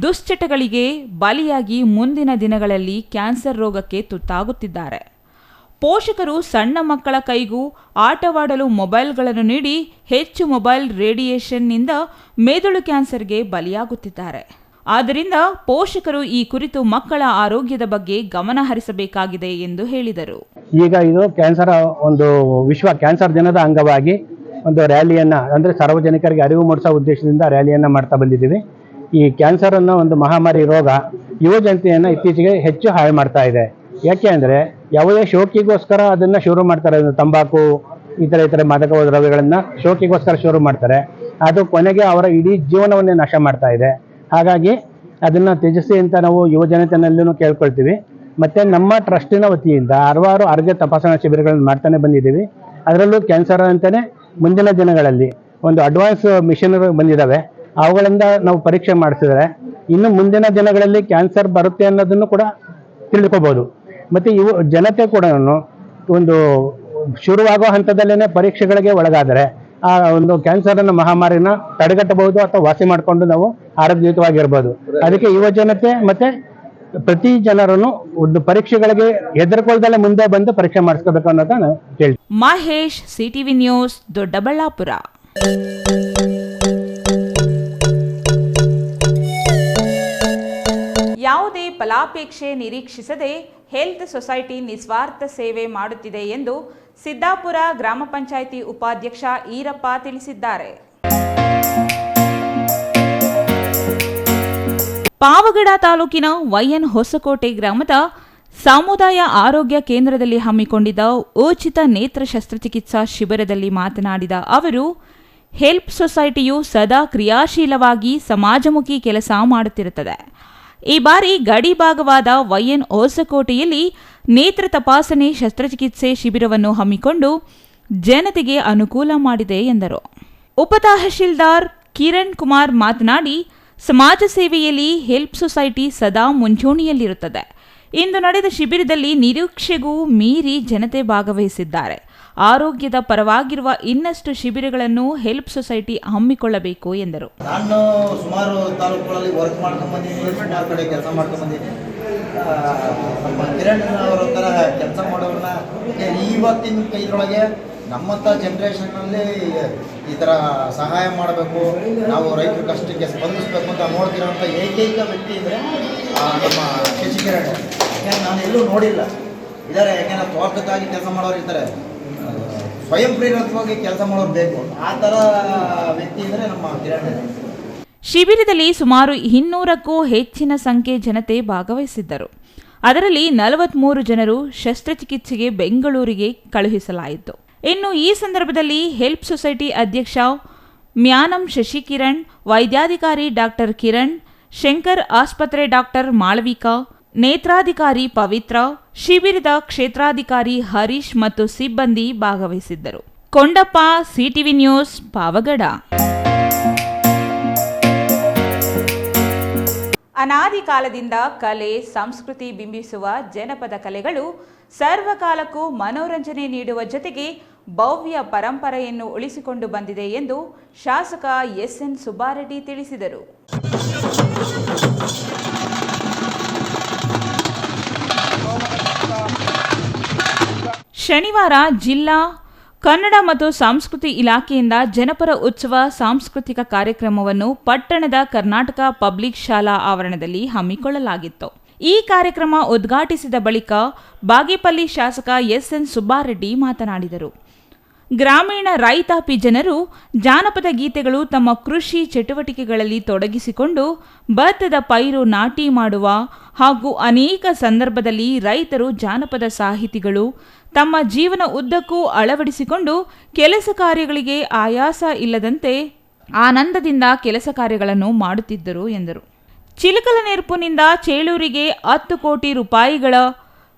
ದುಶ್ಚಟಗಳಿಗೆ ಬಲಿಯಾಗಿ ಮುಂದಿನ ದಿನಗಳಲ್ಲಿ ಕ್ಯಾನ್ಸರ್ ರೋಗಕ್ಕೆ ತುತ್ತಾಗುತ್ತಿದ್ದಾರೆ. ಪೋಷಕರು ಸಣ್ಣ ಮಕ್ಕಳ ಕೈಗೂ ಆಟವಾಡಲು ಮೊಬೈಲ್ಗಳನ್ನು ನೀಡಿ ಹೆಚ್ಚು ಮೊಬೈಲ್ ರೇಡಿಯೇಷನ್ನಿಂದ ಮೆದುಳು ಕ್ಯಾನ್ಸರ್ಗೆ ಬಲಿಯಾಗುತ್ತಿದ್ದಾರೆ. ಆದ್ದರಿಂದ ಪೋಷಕರು ಈ ಕುರಿತು ಮಕ್ಕಳ ಆರೋಗ್ಯದ ಬಗ್ಗೆ ಗಮನ ಹರಿಸಬೇಕಾಗಿದೆ ಎಂದು ಹೇಳಿದರು. ಈಗ ಇದು ಕ್ಯಾನ್ಸರ್ ಒಂದು ವಿಶ್ವ ಕ್ಯಾನ್ಸರ್ ದಿನದ ಅಂಗವಾಗಿ ಒಂದು ರ್ಯಾಲಿಯನ್ನು, ಅಂದರೆ ಸಾರ್ವಜನಿಕರಿಗೆ ಅರಿವು ಮೂಡಿಸೋ ಉದ್ದೇಶದಿಂದ ರ್ಯಾಲಿಯನ್ನು ಮಾಡ್ತಾ ಬಂದಿದ್ದೀವಿ. ಈ ಕ್ಯಾನ್ಸರ್ ಅನ್ನೋ ಒಂದು ಮಹಾಮಾರಿ ರೋಗ ಯುವ ಜನತೆಯನ್ನು ಇತ್ತೀಚೆಗೆ ಹೆಚ್ಚು ಹಾಳು ಮಾಡ್ತಾ ಇದೆ. ಯಾಕೆ ಅಂದರೆ ಯಾವುದೇ ಶೋಕಿಗೋಸ್ಕರ ಅದನ್ನು ಶುರು ಮಾಡ್ತಾರೆ. ತಂಬಾಕು ಇತರೆ ಮಾದಕ ದ್ರವ್ಯಗಳನ್ನು ಶೋಕಿಗೋಸ್ಕರ ಶುರು ಮಾಡ್ತಾರೆ. ಅದು ಕೊನೆಗೆ ಅವರ ಇಡೀ ಜೀವನವನ್ನೇ ನಾಶ ಮಾಡ್ತಾ ಇದೆ. ಹಾಗಾಗಿ ಅದನ್ನು ತ್ಯಜಿಸಿ ಅಂತ ನಾವು ಯುವ ಜನತೆಯಲ್ಲೂ ಕೇಳ್ಕೊಳ್ತೀವಿ. ಮತ್ತು ನಮ್ಮ ಟ್ರಸ್ಟಿನ ವತಿಯಿಂದ ಹಲವಾರು ಆರೋಗ್ಯ ತಪಾಸಣಾ ಶಿಬಿರಗಳನ್ನು ಮಾಡ್ತಾನೆ ಬಂದಿದ್ದೀವಿ. ಅದರಲ್ಲೂ ಕ್ಯಾನ್ಸರ್ ಅಂತಲೇ ಮುಂದಿನ ದಿನಗಳಲ್ಲಿ ಒಂದು ಅಡ್ವಾನ್ಸ್ ಮಿಷನ್ಗಳು ಬಂದಿದ್ದಾವೆ. ಅವುಗಳಿಂದ ನಾವು ಪರೀಕ್ಷೆ ಮಾಡಿಸಿದ್ರೆ ಇನ್ನು ಮುಂದಿನ ದಿನಗಳಲ್ಲಿ ಕ್ಯಾನ್ಸರ್ ಬರುತ್ತೆ ಅನ್ನೋದನ್ನು ಕೂಡ ತಿಳ್ಕೊಬೋದು. ಮತ್ತು ಜನತೆ ಕೂಡ ಒಂದು ಶುರುವಾಗೋ ಹಂತದಲ್ಲೇ ಪರೀಕ್ಷೆಗಳಿಗೆ ಒಳಗಾದರೆ ಆ ಒಂದು ಕ್ಯಾನ್ಸರ್ ಅನ್ನೋ ಮಹಾಮಾರಿನ ತಡೆಗಟ್ಟಬಹುದು ಅಥವಾ ವಾಸಿ ಮಾಡಿಕೊಂಡು ನಾವು ಆರೋಗ್ಯಯುತವಾಗಿರ್ಬೋದು. ಅದಕ್ಕೆ ಯುವ ಜನತೆ ಮತ್ತು ಪ್ರತಿ ಜನರನ್ನು ಒಂದು ಪರೀಕ್ಷೆಗಳಿಗೆ ಹೆದರ್ಕೊಳ್ಳದಲ್ಲೇ ಮುಂದೆ ಬಂದು ಪರೀಕ್ಷೆ ಮಾಡಿಸ್ಕೋಬೇಕು ಅನ್ನೋದನ್ನ ಹೇಳಿ. Mahesh, CTV news, Doddaballapur. ಯಾವುದೇ ಫಲಾಪೇಕ್ಷೆ ನಿರೀಕ್ಷಿಸದೆ ಹೆಲ್ತ್ ಸೊಸೈಟಿ ನಿಸ್ವಾರ್ಥ ಸೇವೆ ಮಾಡುತ್ತಿದೆ ಎಂದು ಸಿದ್ದಾಪುರ ಗ್ರಾಮ ಪಂಚಾಯಿತಿ ಉಪಾಧ್ಯಕ್ಷ ಈರಪ್ಪ ತಿಳಿಸಿದ್ದಾರೆ. ಪಾವಗಡ ತಾಲೂಕಿನ ವೈಎನ್ ಹೊಸಕೋಟೆ ಗ್ರಾಮದ ಸಮುದಾಯ ಆರೋಗ್ಯ ಕೇಂದ್ರದಲ್ಲಿ ಹಮ್ಮಿಕೊಂಡಿದ್ದ ಉಚಿತ ನೇತ್ರ ಶಸ್ತ್ರಚಿಕಿತ್ಸಾ ಶಿಬಿರದಲ್ಲಿ ಮಾತನಾಡಿದ ಅವರು, ಹೆಲ್ಪ್ ಸೊಸೈಟಿಯು ಸದಾ ಕ್ರಿಯಾಶೀಲವಾಗಿ ಸಮಾಜಮುಖಿ ಕೆಲಸ ಮಾಡುತ್ತಿರುತ್ತದೆ. ಈ ಬಾರಿ ಗಡಿ ಭಾಗವಾದ ವೈಎನ್ ಹೊಸಕೋಟೆಯಲ್ಲಿ ನೇತ್ರ ತಪಾಸಣೆ ಶಸ್ತ್ರಚಿಕಿತ್ಸೆ ಶಿಬಿರವನ್ನು ಹಮ್ಮಿಕೊಂಡು ಜನತೆಗೆ ಅನುಕೂಲ ಮಾಡಿದೆ ಎಂದರು. ಉಪತಹಶೀಲ್ದಾರ್ ಕಿರಣ್ ಕುಮಾರ್ ಮಾತನಾಡಿ, ಸಮಾಜ ಸೇವೆಯಲ್ಲಿ ಹೆಲ್ಪ್ ಸೊಸೈಟಿ ಸದಾ ಮುಂಚೂಣಿಯಲ್ಲಿರುತ್ತದೆ. ಇಂದು ನಡೆದ ಶಿಬಿರದಲ್ಲಿ ನಿರೀಕ್ಷೆಗೂ ಮೀರಿ ಜನತೆ ಭಾಗವಹಿಸಿದ್ದಾರೆ. ಆರೋಗ್ಯದ ಪರವಾಗಿರುವ ಇನ್ನಷ್ಟು ಶಿಬಿರಗಳನ್ನು ಹೆಲ್ಪ್ ಸೊಸೈಟಿ ಹಮ್ಮಿಕೊಳ್ಳಬೇಕು ಎಂದರು. ನಾನು ಸುಮಾರು ತಾಲೂಕುಗಳಲ್ಲಿ ವರ್ಕ್ ಮಾಡ್ಕೊಂಡು ಬಂದಿದ್ದೀನಿ, ಸುಮಾರು ಕಡೆ ಕೆಲಸ ಮಾಡ್ಕೊಂಡು ಬಂದಿದ್ದೀನಿ. ನಮ್ಮ ಕಿರಣ್ ಅವರ ಥರ ಕೆಲಸ ಮಾಡೋರನ್ನ ಇವತ್ತಿನ ಇದರೊಳಗೆ ನಮ್ಮಂಥ ಜನ್ರೇಷನ್ನಲ್ಲಿ ಈ ಥರ ಸಹಾಯ ಮಾಡಬೇಕು, ನಾವು ರೈತರ ಕಷ್ಟಕ್ಕೆ ಸ್ಪಂದಿಸಬೇಕು ಅಂತ ನೋಡ್ತಿರೋಂಥ ಏಕೈಕ ವ್ಯಕ್ತಿ ಅಂದರೆ ನಮ್ಮ ಶಶಿಕಿರಣ್. ಯಾಕೆಂದ್ರೆ ನಾನು ಎಲ್ಲೂ ನೋಡಿಲ್ಲ ಇದ್ದಾರೆ. ಯಾಕೆಂದ್ರೆ ತೋಟಕ್ಕಾಗಿ ಕೆಲಸ ಮಾಡೋರು ಇರ್ತಾರೆ, ಸ್ವಯಂ ಪ್ರೇರಿತವಾಗಿ ಕೆಲಸ ಮಾಡೋರು ಬೇಕು. ಆ ಥರ ವ್ಯಕ್ತಿ ಅಂದರೆ ನಮ್ಮ ಕಿರಣ್. ಶಿಬಿರದಲ್ಲಿ ಸುಮಾರು 200ಕ್ಕೂ ಹೆಚ್ಚಿನ ಸಂಖ್ಯೆ ಜನತೆ ಭಾಗವಹಿಸಿದ್ದರು. ಅದರಲ್ಲಿ 43 ಜನರು ಶಸ್ತ್ರಚಿಕಿತ್ಸೆಗೆ ಬೆಂಗಳೂರಿಗೆ ಕಳುಹಿಸಲಾಯಿತು. ಇನ್ನು ಈ ಸಂದರ್ಭದಲ್ಲಿ ಹೆಲ್ಪ್ ಸೊಸೈಟಿ ಅಧ್ಯಕ್ಷ ಮ್ಯಾನಂ ಶಶಿಕಿರಣ್, ವೈದ್ಯಾಧಿಕಾರಿ ಡಾಕ್ಟರ್ ಕಿರಣ್, ಶಂಕರ್ ಆಸ್ಪತ್ರೆ ಡಾಕ್ಟರ್ ಮಾಳವಿಕಾ, ನೇತ್ರಾಧಿಕಾರಿ ಪವಿತ್ರ, ಶಿಬಿರದ ಕ್ಷೇತ್ರಾಧಿಕಾರಿ ಹರೀಶ್ ಮತ್ತು ಸಿಬ್ಬಂದಿ ಭಾಗವಹಿಸಿದ್ದರು. Kondappa, CTV news, Pavagada. ಅನಾದಿ ಕಾಲದಿಂದ ಕಲೆ, ಸಂಸ್ಕೃತಿ ಬಿಂಬಿಸುವ ಜನಪದ ಕಲೆಗಳು ಸರ್ವಕಾಲಕ್ಕೂ ಮನೋರಂಜನೆ ನೀಡುವ ಜೊತೆಗೆ ಭವ್ಯ ಪರಂಪರೆಯನ್ನು ಉಳಿಸಿಕೊಂಡು ಬಂದಿದೆ ಎಂದು ಶಾಸಕ ಎಸ್ಎನ್ ಸುಬ್ಬಾರೆಡ್ಡಿ ತಿಳಿಸಿದರು. ಶನಿವಾರ ಜಿಲ್ಲಾ ಕನ್ನಡ ಮತ್ತು ಸಂಸ್ಕೃತಿ ಇಲಾಖೆಯಿಂದ ಜನಪರ ಉತ್ಸವ ಸಾಂಸ್ಕೃತಿಕ ಕಾರ್ಯಕ್ರಮವನ್ನು ಪಟ್ಟಣದ ಕರ್ನಾಟಕ ಪಬ್ಲಿಕ್ ಶಾಲಾ ಆವರಣದಲ್ಲಿ ಹಮ್ಮಿಕೊಳ್ಳಲಾಗಿತ್ತು. ಈ ಕಾರ್ಯಕ್ರಮ ಉದ್ಘಾಟಿಸಿದ ಬಳಿಕ ಬಾಗೇಪಲ್ಲಿ ಶಾಸಕ ಎಸ್ಎನ್ ಸುಬ್ಬಾರೆಡ್ಡಿ ಮಾತನಾಡಿದರು. ಗ್ರಾಮೀಣ ರೈತಾಪಿ ಜನರು ಜಾನಪದ ಗೀತೆಗಳು ತಮ್ಮ ಕೃಷಿ ಚಟುವಟಿಕೆಗಳಲ್ಲಿ ತೊಡಗಿಸಿಕೊಂಡು ಭತ್ತದ ಪೈರು ನಾಟಿ ಮಾಡುವ ಹಾಗೂ ಅನೇಕ ಸಂದರ್ಭದಲ್ಲಿ ರೈತರು ಜಾನಪದ ಸಾಹಿತಿಗಳು ತಮ್ಮ ಜೀವನ ಉದ್ದಕ್ಕೂ ಅಳವಡಿಸಿಕೊಂಡು ಕೆಲಸ ಕಾರ್ಯಗಳಿಗೆ ಆಯಾಸ ಇಲ್ಲದಂತೆ ಆನಂದದಿಂದ ಕೆಲಸ ಕಾರ್ಯಗಳನ್ನು ಮಾಡುತ್ತಿದ್ದರು ಎಂದರು. ಚಿಲಕಲನೆರಪುನಿಂದ ಚೇಳೂರಿಗೆ 10 ಕೋಟಿ ರೂಪಾಯಿಗಳ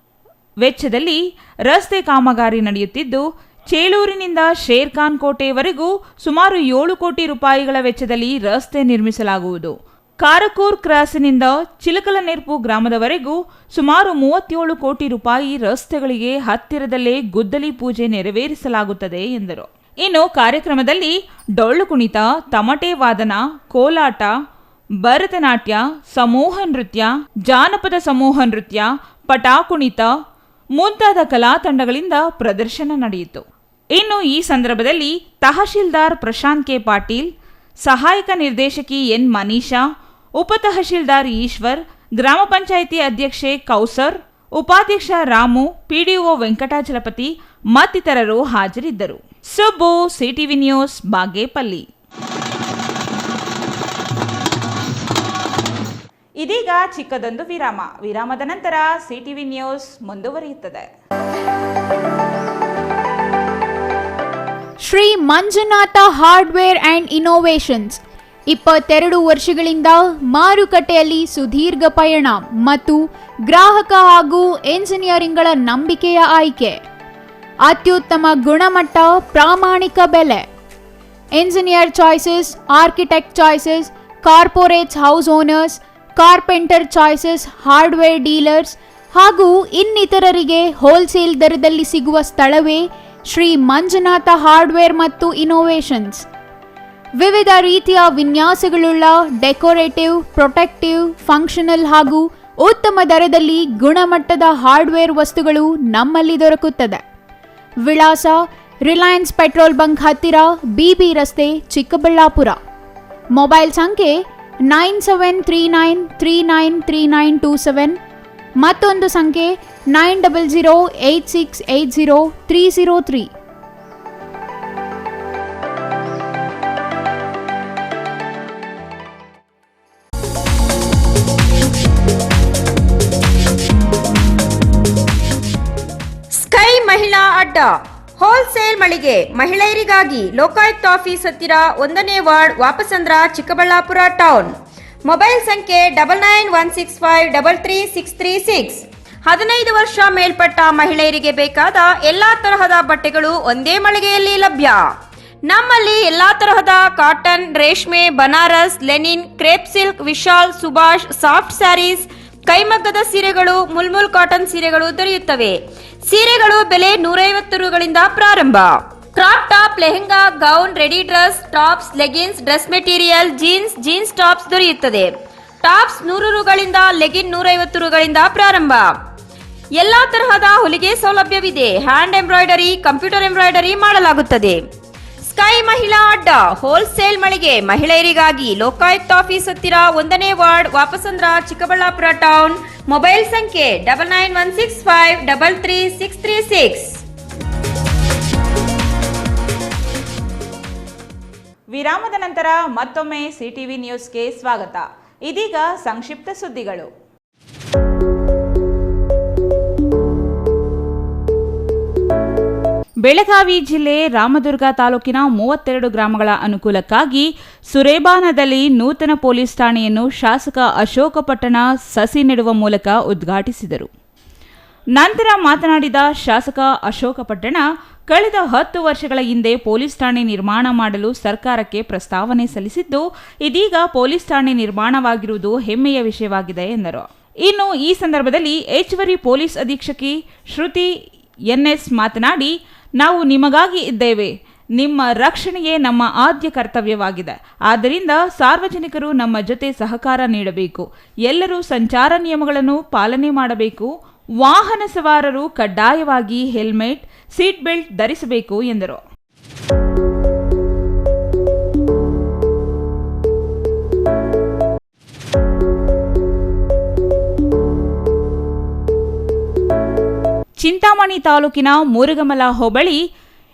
ವೆಚ್ಚದಲ್ಲಿ ರಸ್ತೆ ಕಾಮಗಾರಿ ನಡೆಯುತ್ತಿದ್ದು, ಚೇಳೂರಿನಿಂದ ಶೇರ್ಖಾನ್ ಕೋಟೆಯವರೆಗೂ ಸುಮಾರು 7 ಕೋಟಿ ರೂಪಾಯಿಗಳ ವೆಚ್ಚದಲ್ಲಿ ರಸ್ತೆ ನಿರ್ಮಿಸಲಾಗುವುದು. ಕಾರಕೂರ್ ಕ್ರಾಸ್ನಿಂದ ಚಿಲಕಲನೆರಪು ಗ್ರಾಮದವರೆಗೂ ಸುಮಾರು 37 ಕೋಟಿ ರೂಪಾಯಿ ರಸ್ತೆಗಳಿಗೆ ಹತ್ತಿರದಲ್ಲೇ ಗುದ್ದಲಿ ಪೂಜೆ ನೆರವೇರಿಸಲಾಗುತ್ತದೆ ಎಂದರು. ಇನ್ನು ಕಾರ್ಯಕ್ರಮದಲ್ಲಿ ಡೊಳ್ಳು ಕುಣಿತ, ತಮಟೆ ವಾದನ, ಕೋಲಾಟ, ಭರತನಾಟ್ಯ, ಸಮೂಹ ನೃತ್ಯ, ಜಾನಪದ ಸಮೂಹ ನೃತ್ಯ, ಪಟಾಕುಣಿತ ಮುಂತಾದ ಕಲಾ ತಂಡಗಳಿಂದ ಪ್ರದರ್ಶನ ನಡೆಯಿತು. ಇನ್ನು ಈ ಸಂದರ್ಭದಲ್ಲಿ ತಹಶೀಲ್ದಾರ್ ಪ್ರಶಾಂತ್ ಕೆ ಪಾಟೀಲ್, ಸಹಾಯಕ ನಿರ್ದೇಶಕಿ ಎನ್ ಮನೀಷಾ, ಉಪ ತಹಶೀಲ್ದಾರ್ ಈಶ್ವರ್, ಗ್ರಾಮ ಪಂಚಾಯಿತಿ ಅಧ್ಯಕ್ಷೆ ಕೌಸರ್, ಉಪಾಧ್ಯಕ್ಷ ರಾಮು, ಪಿಡಿಒ ವೆಂಕಟಾಚಲಪತಿ ಮತ್ತಿತರರು ಹಾಜರಿದ್ದರು. Subbu, CTV news, Bagepalli. ಇದೀಗ ಚಿಕ್ಕದೊಂದು ವಿರಾಮ. ವಿರಾಮದ ನಂತರ ಸಿಟಿವಿ ನ್ಯೂಸ್ ಮುಂದುವರಿಯುತ್ತದೆ. Shri Manjunatha hardware and innovations 22 ವರ್ಷಗಳಿಂದ ಮಾರುಕಟ್ಟೆಯಲ್ಲಿ ಸುದೀರ್ಘ ಪಯಣ ಮತ್ತು ಗ್ರಾಹಕ ಹಾಗೂ ಎಂಜಿನಿಯರಿಂಗ್ಗಳ ನಂಬಿಕೆಯ ಆಯ್ಕೆ. ಅತ್ಯುತ್ತಮ ಗುಣಮಟ್ಟ, ಪ್ರಾಮಾಣಿಕ ಬೆಲೆ. Engineer choices, architect choices, corporates house owners, carpenter choices, hardware dealers ಹಾಗೂ ಇನ್ನಿತರರಿಗೆ ಹೋಲ್ಸೇಲ್ ದರದಲ್ಲಿ ಸಿಗುವ ಸ್ಥಳವೇ ಶ್ರೀ ಮಂಜುನಾಥ ಹಾರ್ಡ್ವೇರ್ ಮತ್ತು ಇನ್ನೋವೇಷನ್ಸ್. ವಿವಿಧ ರೀತಿಯ ವಿನ್ಯಾಸಗಳುಳ್ಳ ಡೆಕೋರೇಟಿವ್, ಪ್ರೊಟೆಕ್ಟಿವ್, ಫಂಕ್ಷನಲ್ ಹಾಗೂ ಉತ್ತಮ ದರದಲ್ಲಿ ಗುಣಮಟ್ಟದ ಹಾರ್ಡ್ವೇರ್ ವಸ್ತುಗಳು ನಮ್ಮಲ್ಲಿ ದೊರಕುತ್ತದೆ. ವಿಳಾಸ: ರಿಲಯನ್ಸ್ ಪೆಟ್ರೋಲ್ ಬಂಕ್ ಹತ್ತಿರ, ಬಿಬಿ ರಸ್ತೆ, ಚಿಕ್ಕಬಳ್ಳಾಪುರ. ಮೊಬೈಲ್ ಸಂಖ್ಯೆ 9739393927, ಮತ್ತೊಂದು ಸಂಖ್ಯೆ 9008680303. ಸ್ಕೈ ಮಹಿಳಾ ಅಡ್ಡ ಹೋಲ್ಸೇಲ್ ಮಳಿಗೆ ಮಹಿಳೆಯರಿಗಾಗಿ ಲೋಕಾಯುಕ್ತ ಆಫೀಸ್ ಹತ್ತಿರ 1ನೇ ward, Vapasandra, Chikkaballapur town. Mobile ಸಂಖ್ಯೆ 9916533636. 15 ವರ್ಷ ಮೇಲ್ಪಟ್ಟ ಮಹಿಳೆಯರಿಗೆ ಬೇಕಾದ ಎಲ್ಲಾ ತರಹದ ಬಟ್ಟೆಗಳು ಒಂದೇ ಮಳಿಗೆಯಲ್ಲಿ ಲಭ್ಯ. ನಮ್ಮಲ್ಲಿ ಎಲ್ಲಾ ತರಹದ ಕಾಟನ್, ರೇಷ್ಮೆ, Banaras, linen, crepe silk, Vishal, Subhash, soft saris, ಕೈಮಗ್ಗದ ಸೀರೆಗಳು, ಮುಲ್ಮುಲ್ ಕಾಟನ್ ಸೀರೆಗಳು ದೊರೆಯುತ್ತವೆ. ಸೀರೆಗಳು ಬೆಲೆ 150 ರುಗಳಿಂದ ಪ್ರಾರಂಭ. Crop top, lehenga, gown, ready dress, tops, leggings, dress material, jeans tops ದೊರೆಯುತ್ತದೆ. ಟಾಪ್ಸ್ 100 ರುಗಳಿಂದ, ಲೆಗಿನ್ 150 ರುಗಳಿಂದ ಪ್ರಾರಂಭ. ಎಲ್ಲಾ ತರಹದ ಹೊಲಿಗೆ ಸೌಲಭ್ಯವಿದೆ. ಹ್ಯಾಂಡ್ ಎಂಬ್ರಾಯ್ಡರಿ, ಕಂಪ್ಯೂಟರ್ ಎಂಬ್ರಾಯ್ಡರಿ ಮಾಡಲಾಗುತ್ತದೆ. ಸ್ಕೈ ಮಹಿಳಾ ಅಡ್ಡ ಹೋಲ್ಸೇಲ್ ಮಳಿಗೆ ಮಹಿಳೆಯರಿಗಾಗಿ ಲೋಕಾಯುಕ್ತ ಆಫೀಸ್ ಹತ್ತಿರ 1ನೇ ward, Vapasandra, Chikkaballapur town. Mobile ಸಂಖ್ಯೆ 9916533636. ವಿರಾಮದ ನಂತರ ಮತ್ತೊಮ್ಮೆ ಸಿಟಿವಿ ನ್ಯೂಸ್ಗೆ ಸ್ವಾಗತ. ಇದೀಗ ಸಂಕ್ಷಿಪ್ತ ಸುದ್ದಿಗಳು. ಬೆಳಗಾವಿ ಜಿಲ್ಲೆ ರಾಮದುರ್ಗ ತಾಲೂಕಿನ 32 ಗ್ರಾಮಗಳ ಅನುಕೂಲಕ್ಕಾಗಿ ಸುರೇಬಾನದಲ್ಲಿ ನೂತನ ಪೊಲೀಸ್ ಠಾಣೆಯನ್ನು ಶಾಸಕ ಅಶೋಕ ಪಟ್ಟಣ ಸಸಿ ನೆಡುವ ಮೂಲಕ ಉದ್ಘಾಟಿಸಿದರು. ನಂತರ ಮಾತನಾಡಿದ ಶಾಸಕ ಅಶೋಕ ಪಟ್ಟಣ, ಕಳೆದ 10 ವರ್ಷಗಳ ಹಿಂದೆ ಪೊಲೀಸ್ ಠಾಣೆ ನಿರ್ಮಾಣ ಮಾಡಲು ಸರ್ಕಾರಕ್ಕೆ ಪ್ರಸ್ತಾವನೆ ಸಲ್ಲಿಸಿದ್ದು, ಇದೀಗ ಪೊಲೀಸ್ ಠಾಣೆ ನಿರ್ಮಾಣವಾಗಿರುವುದು ಹೆಮ್ಮೆಯ ವಿಷಯವಾಗಿದೆ ಎಂದರು. ಇನ್ನು ಈ ಸಂದರ್ಭದಲ್ಲಿ ಹೆಚ್ಚುವರಿ ಪೊಲೀಸ್ ಅಧೀಕ್ಷಕಿ ಶ್ರುತಿ ಎನ್ಎಸ್ ಮಾತನಾಡಿ, ನಾವು ನಿಮಗಾಗಿ ಇದ್ದೇವೆ. ನಿಮ್ಮ ರಕ್ಷಣೆಯೇ ನಮ್ಮ ಆದ್ಯ ಕರ್ತವ್ಯವಾಗಿದೆ. ಆದ್ದರಿಂದ ಸಾರ್ವಜನಿಕರು ನಮ್ಮ ಜೊತೆ ಸಹಕಾರ ನೀಡಬೇಕು. ಎಲ್ಲರೂ ಸಂಚಾರ ನಿಯಮಗಳನ್ನು ಪಾಲನೆ ಮಾಡಬೇಕು. ವಾಹನ ಸವಾರರು ಕಡ್ಡಾಯವಾಗಿ ಹೆಲ್ಮೆಟ್, ಸೀಟ್ ಬೆಲ್ಟ್ ಧರಿಸಬೇಕು ಎಂದರು. ಚಿಂತಾಮಣಿ ತಾಲೂಕಿನ ಮುರುಗಮಲ ಹೋಬಳಿ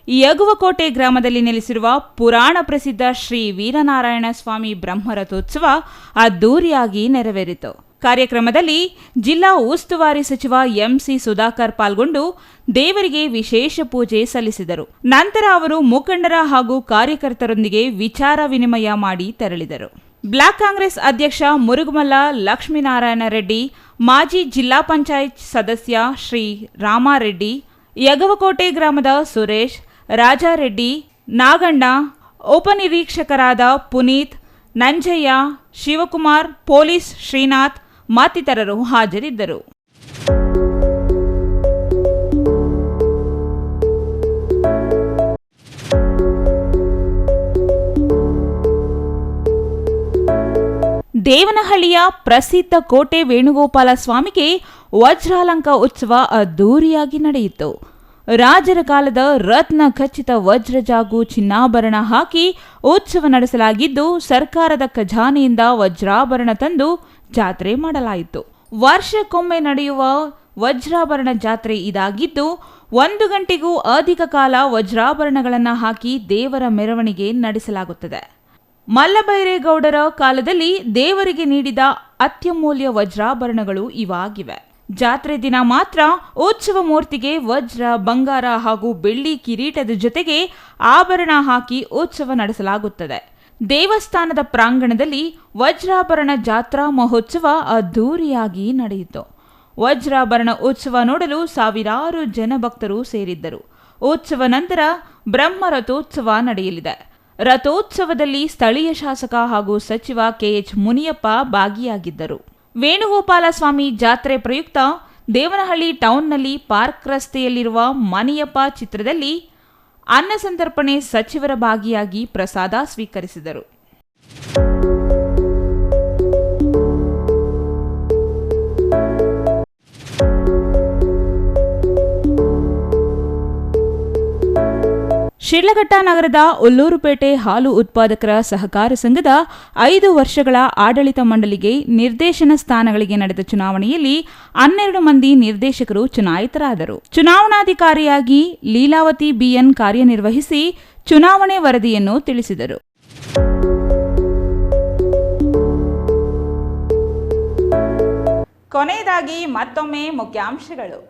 ಯಗುವಕೋಟೆ ಗ್ರಾಮದಲ್ಲಿ ನೆಲೆಸಿರುವ ಪುರಾಣ ಪ್ರಸಿದ್ಧ ಶ್ರೀ ವೀರನಾರಾಯಣ ಸ್ವಾಮಿ ಬ್ರಹ್ಮರಥೋತ್ಸವ ಅದ್ದೂರಿಯಾಗಿ ನೆರವೇರಿತು. ಕಾರ್ಯಕ್ರಮದಲ್ಲಿ ಜಿಲ್ಲಾ ಉಸ್ತುವಾರಿ ಸಚಿವ ಎಂಸಿ ಸುಧಾಕರ್ ಪಾಲ್ಗೊಂಡು ದೇವರಿಗೆ ವಿಶೇಷ ಪೂಜೆ ಸಲ್ಲಿಸಿದರು. ನಂತರ ಅವರು ಮುಖಂಡರ ಹಾಗೂ ಕಾರ್ಯಕರ್ತರೊಂದಿಗೆ ವಿಚಾರ ವಿನಿಮಯ ಮಾಡಿ ತೆರಳಿದರು. ಬ್ಲಾಕ್ ಕಾಂಗ್ರೆಸ್ ಅಧ್ಯಕ್ಷ ಮುರುಗಮಲ್ಲ ಲಕ್ಷ್ಮೀನಾರಾಯಣ ರೆಡ್ಡಿ, ಮಾಜಿ ಜಿಲ್ಲಾ ಪಂಚಾಯತ್ ಸದಸ್ಯ ಶ್ರೀ ರಾಮಾರೆಡ್ಡಿ, ಯಗವಕೋಟೆ ಗ್ರಾಮದ ಸುರೇಶ್, ರಾಜಾರೆಡ್ಡಿ, ನಾಗಣ್ಣ, ಉಪನಿರೀಕ್ಷಕರಾದ ಪುನೀತ್, ನಂಜಯ್ಯ, ಶಿವಕುಮಾರ್, ಪೊಲೀಸ್ ಶ್ರೀನಾಥ್ ಮತ್ತಿತರರು ಹಾಜರಿದ್ದರು. ದೇವನಹಳ್ಳಿಯ ಪ್ರಸಿದ್ಧ ಕೋಟೆ ವೇಣುಗೋಪಾಲ ಸ್ವಾಮಿಗೆ ವಜ್ರಾಲಂಕ ಉತ್ಸವ ಅದ್ದೂರಿಯಾಗಿ ನಡೆಯಿತು. ರಾಜರ ಕಾಲದ ರತ್ನ ಖಚಿತ ವಜ್ರಜಾಗು ಚಿನ್ನಾಭರಣ ಹಾಕಿ ಉತ್ಸವ ನಡೆಸಲಾಗಿದ್ದು, ಸರ್ಕಾರದ ಖಜಾನೆಯಿಂದ ವಜ್ರಾಭರಣ ತಂದು ಜಾತ್ರೆ ಮಾಡಲಾಯಿತು. ವರ್ಷಕ್ಕೊಮ್ಮೆ ನಡೆಯುವ ವಜ್ರಾಭರಣ ಜಾತ್ರೆ ಇದಾಗಿದ್ದು, 1 ಗಂಟೆಗೂ ಅಧಿಕ ಕಾಲ ವಜ್ರಾಭರಣಗಳನ್ನು ಹಾಕಿ ದೇವರ ಮೆರವಣಿಗೆ ನಡೆಸಲಾಗುತ್ತದೆ. ಮಲ್ಲಬೈರೇಗೌಡರ ಕಾಲದಲ್ಲಿ ದೇವರಿಗೆ ನೀಡಿದ ಅತ್ಯಮೂಲ್ಯ ವಜ್ರಾಭರಣಗಳು ಇವಾಗಿವೆ. ಜಾತ್ರೆ ದಿನ ಮಾತ್ರ ಉತ್ಸವ ಮೂರ್ತಿಗೆ ವಜ್ರ, ಬಂಗಾರ ಹಾಗೂ ಬೆಳ್ಳಿ ಕಿರೀಟದ ಜೊತೆಗೆ ಆಭರಣ ಹಾಕಿ ಉತ್ಸವ ನಡೆಸಲಾಗುತ್ತದೆ. ದೇವಸ್ಥಾನದ ಪ್ರಾಂಗಣದಲ್ಲಿ ವಜ್ರಾಭರಣ ಜಾತ್ರಾ ಮಹೋತ್ಸವ ಅದ್ದೂರಿಯಾಗಿ ನಡೆಯಿತು. ವಜ್ರಾಭರಣ ಉತ್ಸವ ನೋಡಲು ಸಾವಿರಾರು ಜನ ಭಕ್ತರು ಸೇರಿದ್ದರು. ಉತ್ಸವ ನಂತರ ಬ್ರಹ್ಮ ರಥೋತ್ಸವ ನಡೆಯಲಿದೆ. ರಥೋತ್ಸವದಲ್ಲಿ ಸ್ಥಳೀಯ ಶಾಸಕ ಹಾಗೂ ಸಚಿವ ಕೆಎಚ್ ಮುನಿಯಪ್ಪ ಭಾಗಿಯಾಗಿದ್ದರು. ವೇಣುಗೋಪಾಲ ಸ್ವಾಮಿ ಜಾತ್ರೆ ಪ್ರಯುಕ್ತ ದೇವನಹಳ್ಳಿ ಟೌನ್ನಲ್ಲಿ ಪಾರ್ಕ್ ರಸ್ತೆಯಲ್ಲಿರುವ ಮನಿಯಪ್ಪ ಚಿತ್ರದಲ್ಲಿ ಅನ್ನ ಸಂತರ್ಪಣೆ ಸಚಿವರ ಭಾಗಿಯಾಗಿ ಪ್ರಸಾದ ಸ್ವೀಕರಿಸಿದರು. ಶಿಡ್ಲಘಟ್ಟ ನಗರದ ಉಲ್ಲೂರುಪೇಟೆ ಹಾಲು ಉತ್ಪಾದಕರ ಸಹಕಾರ ಸಂಘದ 5 ವರ್ಷಗಳ ಆಡಳಿತ ಮಂಡಳಿಗೆ ನಿರ್ದೇಶನ ಸ್ಥಾನಗಳಿಗೆ ನಡೆದ ಚುನಾವಣೆಯಲ್ಲಿ 12 ಮಂದಿ ನಿರ್ದೇಶಕರು ಚುನಾಯಿತರಾದರು. ಚುನಾವಣಾಧಿಕಾರಿಯಾಗಿ ಲೀಲಾವತಿ ಬಿಎನ್ ಕಾರ್ಯನಿರ್ವಹಿಸಿ ಚುನಾವಣೆ ವರದಿಯನ್ನು ತಿಳಿಸಿದರು. ಕೊನೆಯದಾಗಿ ಮತ್ತೊಮ್ಮೆ ಮುಖ್ಯಾಂಶಗಳು.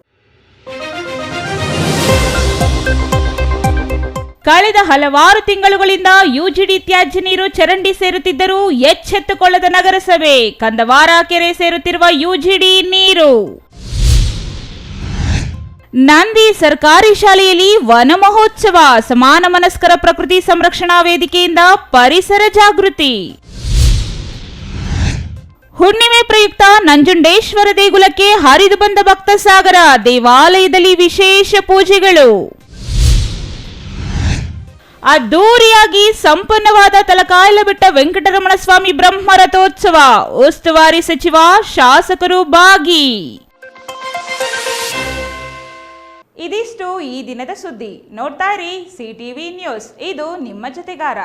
ಕಳೆದ ಹಲವಾರು ತಿಂಗಳುಗಳಿಂದ ಯುಜಿಡಿ ತ್ಯಾಜ್ಯ ನೀರು ಚರಂಡಿ ಸೇರುತ್ತಿದ್ದರೂ ಎಚ್ಚೆತ್ತುಕೊಳ್ಳದ ನಗರಸಭೆ, ಕಂದವಾರ ಕೆರೆ ಸೇರುತ್ತಿರುವ ಯುಜಿಡಿ ನೀರು. ನಂದಿ ಸರ್ಕಾರಿ ಶಾಲೆಯಲ್ಲಿ ವನ ಮಹೋತ್ಸವ, ಸಮಾನ ಮನಸ್ಕರ ಪ್ರಕೃತಿ ಸಂರಕ್ಷಣಾ ವೇದಿಕೆಯಿಂದ ಪರಿಸರ ಜಾಗೃತಿ. ಹುಣ್ಣಿಮೆ ಪ್ರಯುಕ್ತ ನಂಜುಂಡೇಶ್ವರ ದೇಗುಲಕ್ಕೆ ಹರಿದು ಬಂದ ಭಕ್ತ ಸಾಗರ, ದೇವಾಲಯದಲ್ಲಿ ವಿಶೇಷ ಪೂಜೆಗಳು. ಅದ್ದೂರಿಯಾಗಿ ಸಂಪನ್ನವಾದ ತಲಕಾಯಲಬೆಟ್ಟ ವೆಂಕಟರಮಣ ಸ್ವಾಮಿ ಬ್ರಹ್ಮ ರಥೋತ್ಸವ, ಉಸ್ತುವಾರಿ ಸಚಿವ ಶಾಸಕರು ಭಾಗಿ. ಇದಿಷ್ಟು ಈ ದಿನದ ಸುದ್ದಿ. ನೋಡ್ತಾ ಇರಿ ಸಿಟಿವಿ ನ್ಯೂಸ್, ಇದು ನಿಮ್ಮ ಜೊತೆಗಾರ.